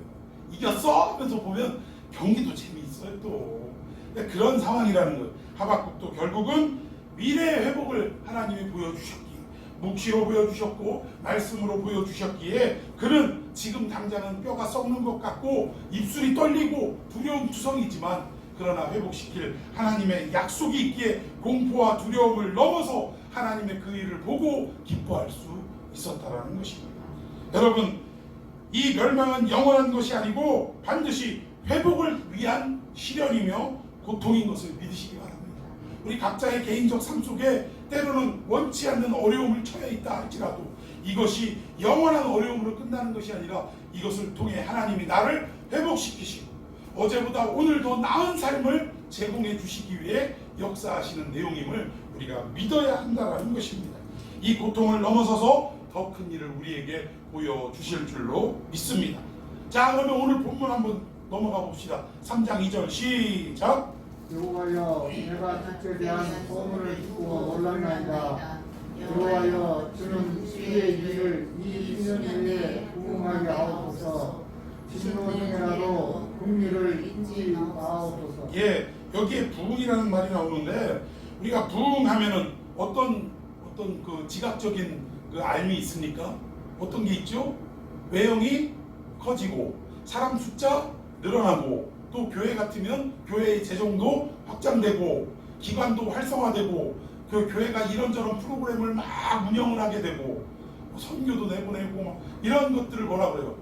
이겼어? 하면서 보면 경기도 재미있어요 또. 그런 상황이라는 거예요. 하박국도 결국은 미래의 회복을 하나님이 보여주셨기에, 묵시로 보여주셨고 말씀으로 보여주셨기에 그는 지금 당장은 뼈가 썩는 것 같고 입술이 떨리고 두려움투성이지만 그러나 회복시킬 하나님의 약속이 있기에 공포와 두려움을 넘어서 하나님의 그 일을 보고 기뻐할 수 있었다라는 것입니다. 여러분, 이 멸망은 영원한 것이 아니고 반드시 회복을 위한 시련이며 고통인 것을 믿으시기 바랍니다. 우리 각자의 개인적 삶 속에 때로는 원치 않는 어려움을 처해 있다 할지라도 이것이 영원한 어려움으로 끝나는 것이 아니라 이것을 통해 하나님이 나를 회복시키시고 어제보다 오늘 더 나은 삶을 제공해 주시기 위해 역사하시는 내용임을 우리가 믿어야 한다는 것입니다. 이 고통을 넘어서서 더 큰 일을 우리에게 보여주실 줄로 믿습니다. 자, 그러면 오늘 본문 한번 넘어가 봅시다. 3장 2절 시작. 여호와여, 내가 주께 대한 소문을 듣고 놀랐나이다. 여호와여, 주는 주의 일을 이 2년 내에 부응하게 하옵소서. 진노 중에라도 긍휼을 잊지 마옵소서. 예, 여기에 부응이라는 말이 나오는데 우리가 부응하면은 어떤 그 지각적인 그 알미 있습니까? 어떤 게 있죠? 외형이 커지고 사람 숫자 늘어나고 또 교회 같으면 교회의 재정도 확장되고 기관도 활성화되고 그 교회가 이런저런 프로그램을 막 운영을 하게 되고 선교도 내보내고 막 이런 것들을 뭐라 그래요?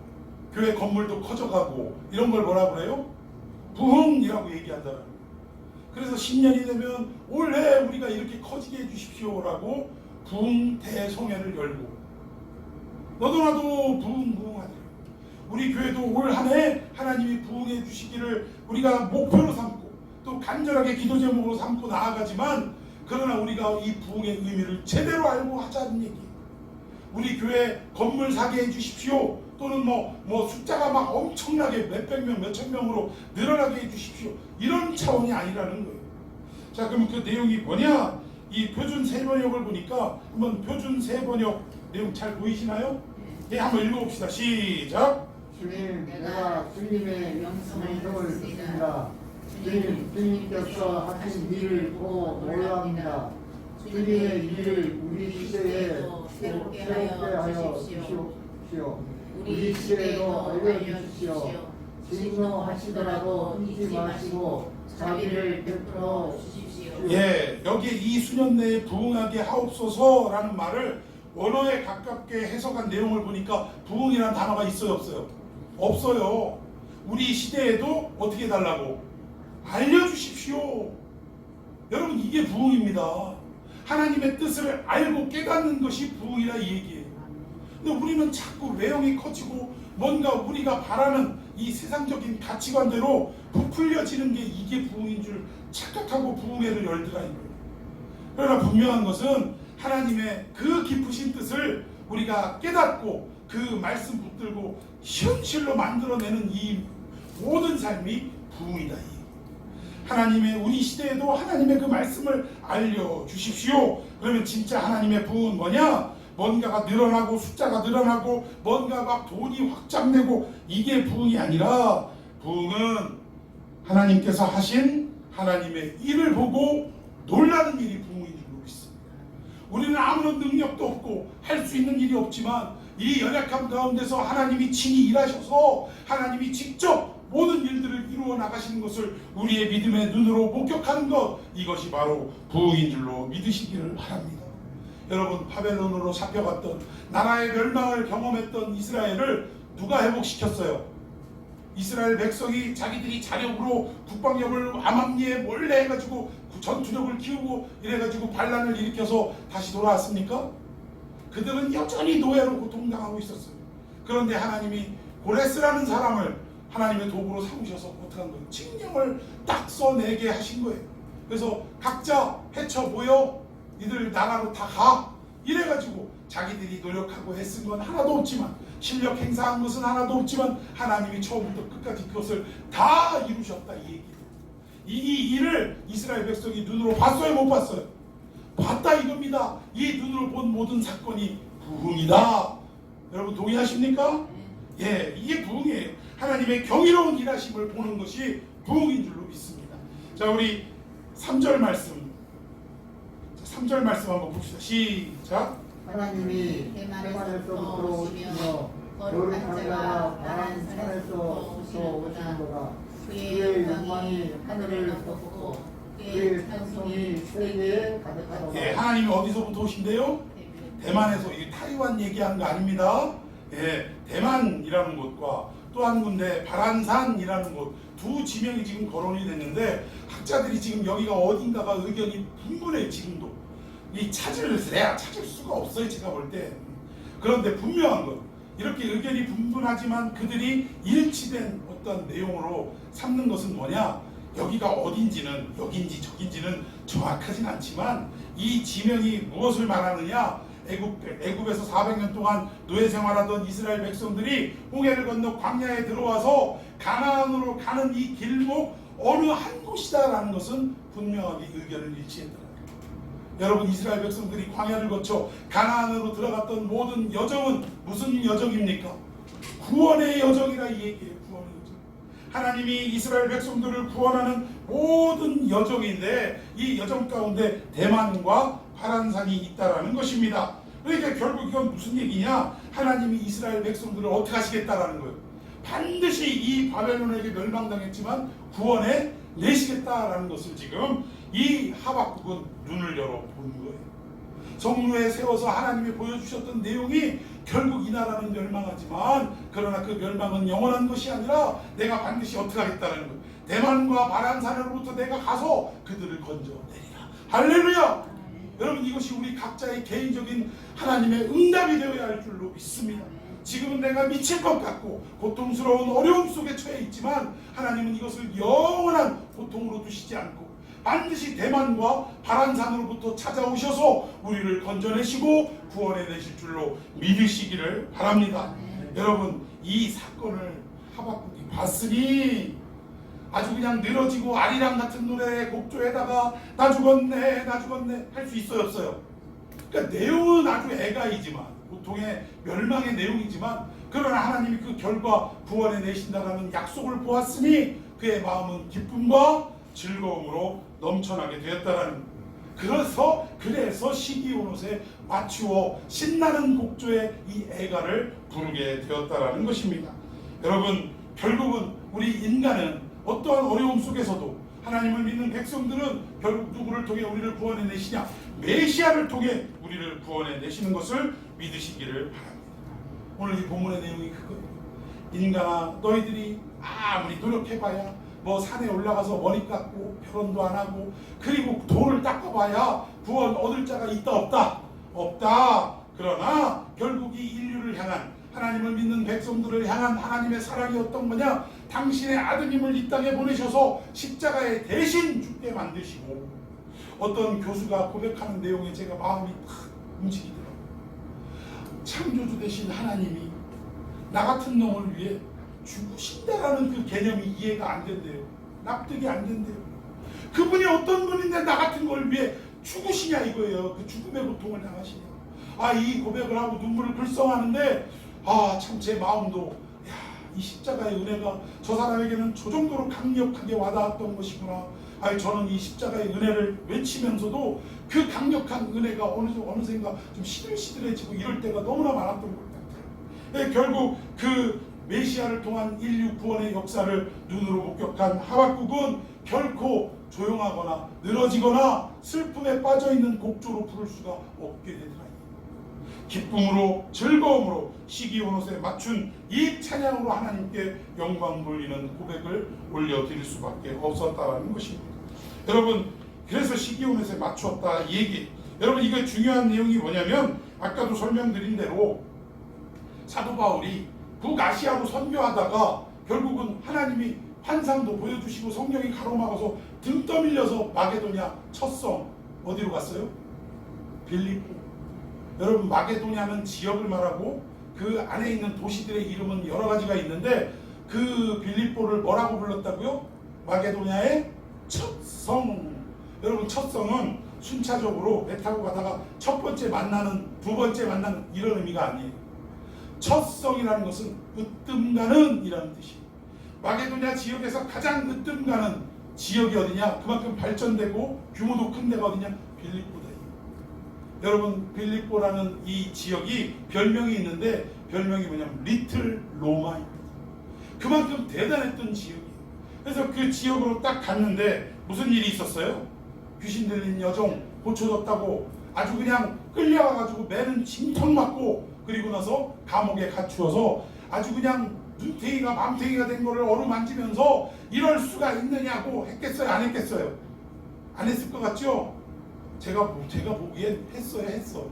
교회 건물도 커져가고 이런 걸 뭐라 그래요? 부흥이라고 얘기한다는 거예요. 그래서 10년이 되면 올해 우리가 이렇게 커지게 해주십시오라고 부흥 대성회를 열고 너도 나도 부흥하세요. 우리 교회도 올 한 해 하나님이 부흥해 주시기를 우리가 목표로 삼고 또 간절하게 기도 제목으로 삼고 나아가지만 그러나 우리가 이 부흥의 의미를 제대로 알고 하자는 얘기. 우리 교회 건물 사게 해주십시오. 또는 뭐 숫자가 막 엄청나게 몇백 명, 몇천 명으로 늘어나게 해주십시오. 이런 차원이 아니라는 거예요. 자, 그럼 그 내용이 뭐냐? 이 표준 세번역을 보니까 한번 표준 세번역 내용 잘 보이시나요? 네, 한번 읽어봅시다. 시작. 주님, 내가 주님의 명성을 듣습니다. 주님께서 하신 일을 보고 놀랍니다. 주님의 일을 우리 시대에 새롭게 하여 주십시오. 우리 시대에도 알려주십시오. 진노하시더라도 잊지 마시고 자비를 베풀어 주십시오. 예, 여기에 이 수년 내에 부흥하게 하옵소서라는 말을 원어에 가깝게 해석한 내용을 보니까 부흥이라는 단어가 있어요, 없어요? 없어요. 우리 시대에도 어떻게 해달라고? 알려주십시오. 여러분, 이게 부흥입니다. 하나님의 뜻을 알고 깨닫는 것이 부흥이라 이 얘기예요. 근데 우리는 자꾸 외형이 커지고 뭔가 우리가 바라는 이 세상적인 가치관대로 부풀려지는 게 이게 부흥인 줄 착각하고 부흥회를 열더라 이거예요. 그러나 분명한 것은 하나님의 그 깊으신 뜻을 우리가 깨닫고 그 말씀 붙들고 현실로 만들어내는 이 모든 삶이 부흥이다. 하나님의 우리 시대에도 하나님의 그 말씀을 알려주십시오. 그러면 진짜 하나님의 부흥은 뭐냐? 뭔가가 늘어나고 숫자가 늘어나고 뭔가 막 돈이 확장되고 이게 부흥이 아니라 부흥은 하나님께서 하신 하나님의 일을 보고 놀라는 일이 부흥인 줄 믿습니다. 우리는 아무런 능력도 없고 할 수 있는 일이 없지만 이 연약함 가운데서 하나님이 친히 일하셔서 하나님이 직접 모든 일들을 이루어 나가시는 것을 우리의 믿음의 눈으로 목격하는 것, 이것이 바로 부흥인 줄로 믿으시기를 바랍니다. 여러분, 바벨론으로 잡혀갔던 나라의 멸망을 경험했던 이스라엘을 누가 회복시켰어요? 이스라엘 백성이 자기들이 자력으로 국방력을 암암리에 몰래 해가지고 전투력을 키우고 이래가지고 반란을 일으켜서 다시 돌아왔습니까? 그들은 여전히 노예로 고통당하고 있었어요. 그런데 하나님이 고레스라는 사람을 하나님의 도구로 삼으셔서 어떻게 한 거예요? 칙령을 딱 써내게 하신 거예요. 그래서 각자 헤쳐 모여 니들 나라로 다 가 이래가지고 자기들이 노력하고 애쓴 건 하나도 없지만 실력 행사한 것은 하나도 없지만 하나님이 처음부터 끝까지 그것을 다 이루셨다 이 얘기예요. 이 일을 이스라엘 백성이 눈으로 봤어요, 못 봤어요? 봤다 이겁니다. 이 눈으로 본 모든 사건이 부흥이다. 여러분 동의하십니까? 예, 이게 부흥이에요. 하나님의 경이로운 일하심을 보는 것이 부흥인 줄로 믿습니다. 자, 우리 3절 말씀. 3절 말씀 한번 봅시다. 시작. 하나님이 대만에서부터 오시며 거룩한 자가 바란 산에서부터 오시는도다. 그의 영광이 하늘을 덮고 그의 찬송이 세계에 가득하도다. 예, 하나님이 어디서부터 오신대요? 대만에서. 이 타이완 얘기하는 거 아닙니다. 예, 대만이라는 곳과 또 한 군데 바란산이라는 곳, 두 지명이 지금 거론이 됐는데 학자들이 지금 여기가 어딘가가 의견이 분분해요. 지금도 이 찾을 수가 없어요. 제가 볼 때. 그런데 분명한 것, 이렇게 의견이 분분하지만 그들이 일치된 어떤 내용으로 삼는 것은 뭐냐, 여기가 어딘지는, 여긴지 저긴지는 정확하진 않지만 이 지명이 무엇을 말하느냐, 애굽에서 400년 동안 노예 생활하던 이스라엘 백성들이 홍해를 건너 광야에 들어와서 가나안으로 가는 이 길목 어느 한 곳이다라는 것은 분명하게 의견을 일치했더라고요. 여러분, 이스라엘 백성들이 광야를 거쳐 가나안으로 들어갔던 모든 여정은 무슨 여정입니까? 구원의 여정이라 이 얘기예요. 구원의 여정. 하나님이 이스라엘 백성들을 구원하는 모든 여정인데 이 여정 가운데 대만과 바란산이 있다라는 것입니다. 그러니까 결국 이건 무슨 얘기냐? 하나님이 이스라엘 백성들을 어떻게 하시겠다라는 거예요. 반드시 이 바벨론에게 멸망당했지만 구원해 내시겠다라는 것을 지금 이 하박국은 눈을 열어 본 거예요. 성루에 세워서 하나님이 보여주셨던 내용이 결국 이 나라는 멸망하지만 그러나 그 멸망은 영원한 것이 아니라 내가 반드시 어떻게 하겠다는 거예요. 대만과 바란산으로부터 내가 가서 그들을 건져내리라. 할렐루야! 여러분, 이것이 우리 각자의 개인적인 하나님의 응답이 되어야 할 줄로 믿습니다. 지금은 내가 미칠 것 같고 고통스러운 어려움 속에 처해 있지만 하나님은 이것을 영원한 고통으로 두시지 않고 반드시 대만과 바란산으로부터 찾아오셔서 우리를 건져내시고 구원해내실 줄로 믿으시기를 바랍니다. 여러분, 이 사건을 하박국이 봤으니 아주 그냥 늘어지고 아리랑 같은 노래 곡조에다가 나 죽었네 할 수 있어요, 없어요? 그러니까 내용은 아주 애가이지만 보통의 멸망의 내용이지만 그러나 하나님이 그 결과 구원해 내신다라는 약속을 보았으니 그의 마음은 기쁨과 즐거움으로 넘쳐나게 되었다라는, 그래서 시기온옷에 맞추어 신나는 곡조의 이 애가를 부르게 되었다라는 것입니다. 여러분, 결국은 우리 인간은 어떠한 어려움 속에서도 하나님을 믿는 백성들은 결국 누구를 통해 우리를 구원해 내시냐? 메시아를 통해 우리를 구원해 내시는 것을 믿으시기를 바랍니다. 오늘 이 본문의 내용이 그거예요. 인간아, 너희들이 아무리 노력해봐야 뭐 산에 올라가서 머리 깎고 결혼도 안 하고 그리고 돌을 닦아봐야 구원 얻을 자가 있다 없다? 없다. 그러나 결국 이 인류를 향한, 하나님을 믿는 백성들을 향한 하나님의 사랑이 어떤 거냐? 당신의 아드님을 이 땅에 보내셔서 십자가에 대신 죽게 만드시고, 어떤 교수가 고백하는 내용에 제가 마음이 탁 움직이더라고요. 창조주 되신 하나님이 나 같은 놈을 위해 죽으신다라는 그 개념이 이해가 안 된대요. 납득이 안 된대요. 그분이 어떤 분인데 나 같은 걸 위해 죽으시냐 이거예요. 그 죽음의 고통을 당하시냐. 이 고백을 하고 눈물을 글썽하는데 참 제 마음도 이 십자가의 은혜가 저 사람에게는 저 정도로 강력하게 와닿았던 것이구나. 저는 이 십자가의 은혜를 외치면서도 그 강력한 은혜가 어느샌가 좀 시들시들해지고 이럴 때가 너무나 많았던 것 같아요. 결국 그 메시아를 통한 인류 구원의 역사를 눈으로 목격한 하박국은 결코 조용하거나 늘어지거나 슬픔에 빠져있는 곡조로 부를 수가 없게 되더라. 기쁨으로 즐거움으로 시기온옷에 맞춘 이 찬양으로 하나님께 영광 돌리는 고백을 올려드릴 수밖에 없었다는 것입니다. 여러분, 그래서 시기온옷에 맞추었다 이 얘기. 여러분, 이거 중요한 내용이 뭐냐면 아까도 설명드린 대로 사도 바울이 북아시아로 선교하다가 결국은 하나님이 환상도 보여주시고 성령이 가로막아서 등 떠밀려서 마게도냐 첫 성 어디로 갔어요? 빌립보. 여러분, 마게도냐는 지역을 말하고 그 안에 있는 도시들의 이름은 여러 가지가 있는데 그 빌립보를 뭐라고 불렀다고요? 마게도냐의 첫 성. 여러분, 첫 성은 순차적으로 배 타고 가다가 첫 번째 만나는, 두 번째 만나는 이런 의미가 아니에요. 첫성이라는 것은 으뜸가는 이라는 뜻이에요. 마게도냐 지역에서 가장 으뜸가는 지역이 어디냐? 그만큼 발전되고 규모도 큰 데가 어디냐? 빌립보다. 여러분, 빌립보라는 이 지역이 별명이 있는데 별명이 뭐냐면 리틀 로마입니다. 그만큼 대단했던 지역이에요. 그래서 그 지역으로 딱 갔는데 무슨 일이 있었어요? 귀신 들린 여종 고쳐줬다고 아주 그냥 끌려와가지고 매는 징통 맞고, 그리고 나서 감옥에 갇히어서 아주 그냥 눈탱이가 맘탱이가 된 거를 어루만지면서 이럴 수가 있느냐고 했겠어요? 안 했겠어요? 안 했을 것 같죠? 제가 보기엔 했어.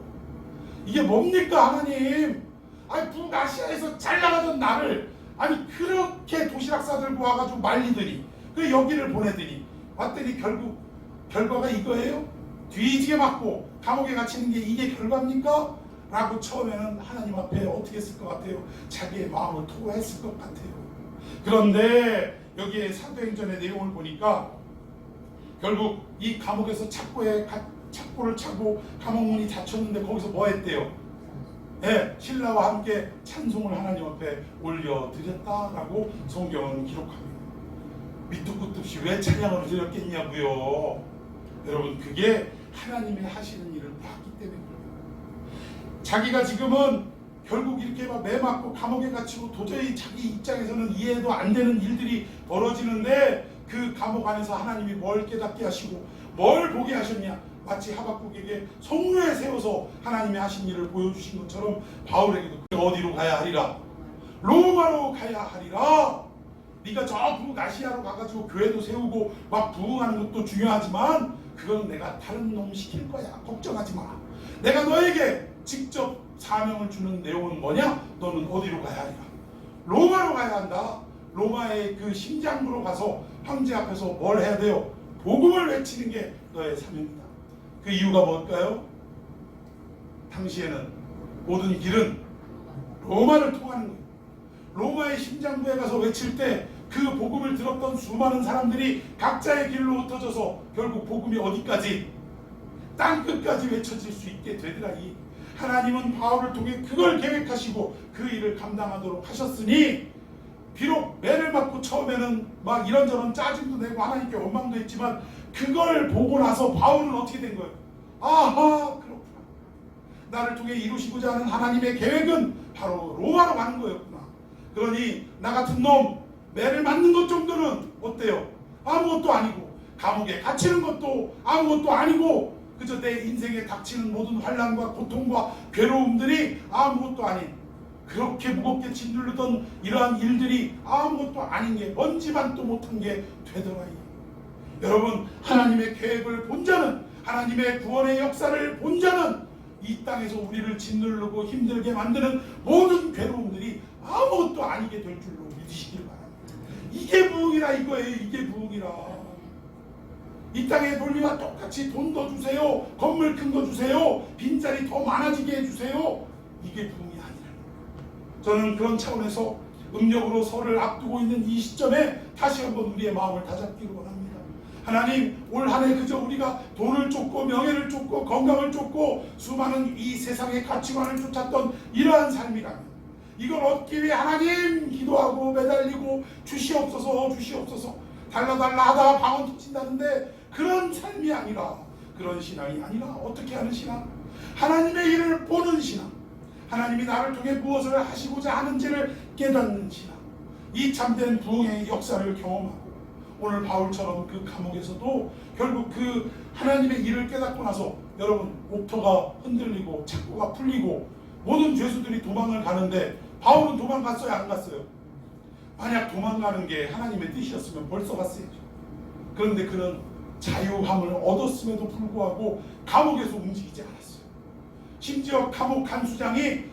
이게 뭡니까 하나님? 아니 북아시아에서 잘 나가던 나를 아니 그렇게 도시락 싸들고 와가지고 말리더니 그 여기를 보내더니 왔더니 결국 결과가 이거예요? 뒤지게 맞고 감옥에 갇히는 게 이게 결과입니까? 라고 처음에는 하나님 앞에 어떻게 했을 것 같아요? 자기의 마음을 토로했을 것 같아요. 그런데 여기에 사도행전의 내용을 보니까 결국 이 감옥에서 착고를 차고 감옥문이 닫혔는데 거기서 뭐 했대요? 네, 신라와 함께 찬송을 하나님 앞에 올려드렸다라고 성경은 기록합니다. 밑도 끝도 없이 왜 찬양을 드렸겠냐고요. 여러분, 그게 하나님의 하시는 일을 봤기 때문에 그래요. 자기가 지금은 결국 이렇게 막 매맞고 감옥에 갇히고 도저히 자기 입장에서는 이해도 안 되는 일들이 벌어지는데 그 감옥 안에서 하나님이 뭘 깨닫게 하시고 뭘 보게 하셨냐? 마치 하박국에게 성루에 세워서 하나님이 하신 일을 보여주신 것처럼 바울에게도 어디로 가야 하리라? 로마로 가야 하리라. 네가 저 북아시아로 가가지고 교회도 세우고 막 부흥하는 것도 중요하지만 그건 내가 다른 놈 시킬 거야. 걱정하지 마. 내가 너에게 직접 사명을 주는 내용은 뭐냐? 너는 어디로 가야 하리라? 로마로 가야 한다. 로마의 그 심장부로 가서 황제 앞에서 뭘 해야 돼요? 복음을 외치는 게 너의 사명이다. 그 이유가 뭘까요? 당시에는 모든 길은 로마를 통하는 거예요. 로마의 심장부에 가서 외칠 때 그 복음을 들었던 수많은 사람들이 각자의 길로 흩어져서 결국 복음이 어디까지? 땅끝까지 외쳐질 수 있게 되더라. 하나님은 바울을 통해 그걸 계획하시고 그 일을 감당하도록 하셨으니 비록 매를 맞고 처음에는 막 이런저런 짜증도 내고 하나님께 원망도 했지만 그걸 보고 나서 바울은 어떻게 된 거예요? 아하, 그렇구나. 나를 통해 이루시고자 하는 하나님의 계획은 바로 로마로 가는 거였구나. 그러니 나 같은 놈 매를 맞는 것 정도는 어때요? 아무것도 아니고, 감옥에 갇히는 것도 아무것도 아니고, 그저 내 인생에 닥치는 모든 환난과 고통과 괴로움들이 아무것도 아닌, 그렇게 무겁게 짓누르던 이러한 일들이 아무것도 아닌 게 먼지만도 못한 게 되더라. 여러분, 하나님의 계획을 본 자는, 하나님의 구원의 역사를 본 자는 이 땅에서 우리를 짓누르고 힘들게 만드는 모든 괴로움들이 아무것도 아니게 될 줄로 믿으시길 바랍니다. 이게 부흥이라 이거예요. 이게 부흥이라. 이 땅의 논리와 똑같이 돈 더 주세요, 건물 큰 거 주세요, 빈자리 더 많아지게 해주세요. 이게 부흥이 아니라. 저는 그런 차원에서 음력으로 설을 앞두고 있는 이 시점에 다시 한번 우리의 마음을 다잡기를 원합니다. 하나님, 올 한 해 그저 우리가 돈을 쫓고 명예를 쫓고 건강을 쫓고 수많은 이 세상의 가치관을 쫓았던 이러한 삶이라면 이걸 얻기 위해 하나님 기도하고 매달리고 주시옵소서 달라달라 하다가 방언 터진다는데 그런 삶이 아니라, 그런 신앙이 아니라 어떻게 하는 신앙? 하나님의 일을 보는 신앙, 하나님이 나를 통해 무엇을 하시고자 하는지를 깨닫는 신앙, 이 참된 부흥의 역사를 경험하고 오늘 바울처럼 그 감옥에서도 결국 그 하나님의 일을 깨닫고 나서 여러분 옥토가 흔들리고 착고가 풀리고 모든 죄수들이 도망을 가는데 바울은 도망갔어요? 안 갔어요? 만약 도망가는 게 하나님의 뜻이었으면 벌써 갔어야죠. 그런데 그는 자유함을 얻었음에도 불구하고 감옥에서 움직이지 않았어요. 심지어 감옥 간수장이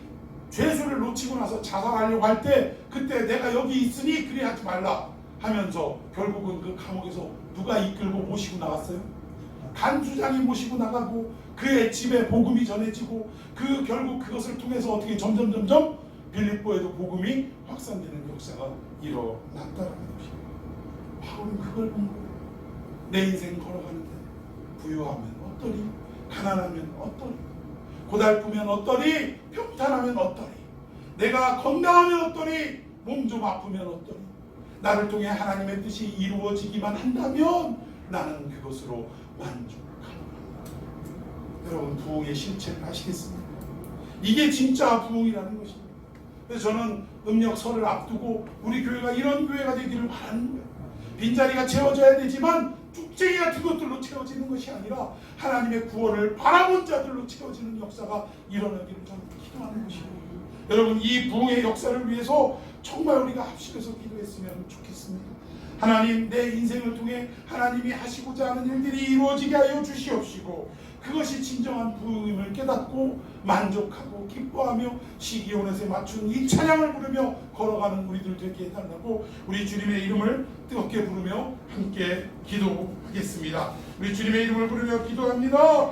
죄수를 놓치고 나서 자살하려고 할 때 그때 내가 여기 있으니 그리 하지 말라 하면서 결국은 그 감옥에서 누가 이끌고 모시고 나갔어요? 간수장이 모시고 나가고 그의 집에 복음이 전해지고 그 결국 그것을 통해서 어떻게 점점 빌립보에도 복음이 확산되는 역사가 일어났다는 것입니다. 바울은 그걸 본 거예요. 내 인생 걸어가는데 부유하면 어떠리? 가난하면 어떠리? 고달프면 어떠리? 평탄하면 어떠리? 내가 건강하면 어떠리? 몸 좀 아프면 어떠리? 나를 통해 하나님의 뜻이 이루어지기만 한다면 나는 그것으로 만족하노라. 여러분, 부흥의 실체를 아시겠습니까? 이게 진짜 부흥이라는 것입니다. 그래서 저는 음력설을 앞두고 우리 교회가 이런 교회가 되기를 바라는 거예요. 빈자리가 채워져야 되지만 쭉쟁이 같은 것들로 채워지는 것이 아니라 하나님의 구원을 바라본 자들로 채워지는 역사가 일어나기를 저는 기도하는 것입니다. 여러분, 이 부흥의 역사를 위해서 정말 우리가 합심해서 기도했으면 좋겠습니다. 하나님, 내 인생을 통해 하나님이 하시고자 하는 일들이 이루어지게 하여 주시옵시고 그것이 진정한 부흥임을 깨닫고 만족하고 기뻐하며 시기온에 맞춘 이 찬양을 부르며 걸어가는 우리들 되게 해달라고 우리 주님의 이름을 뜨겁게 부르며 함께 기도하겠습니다. 우리 주님의 이름을 부르며 기도합니다.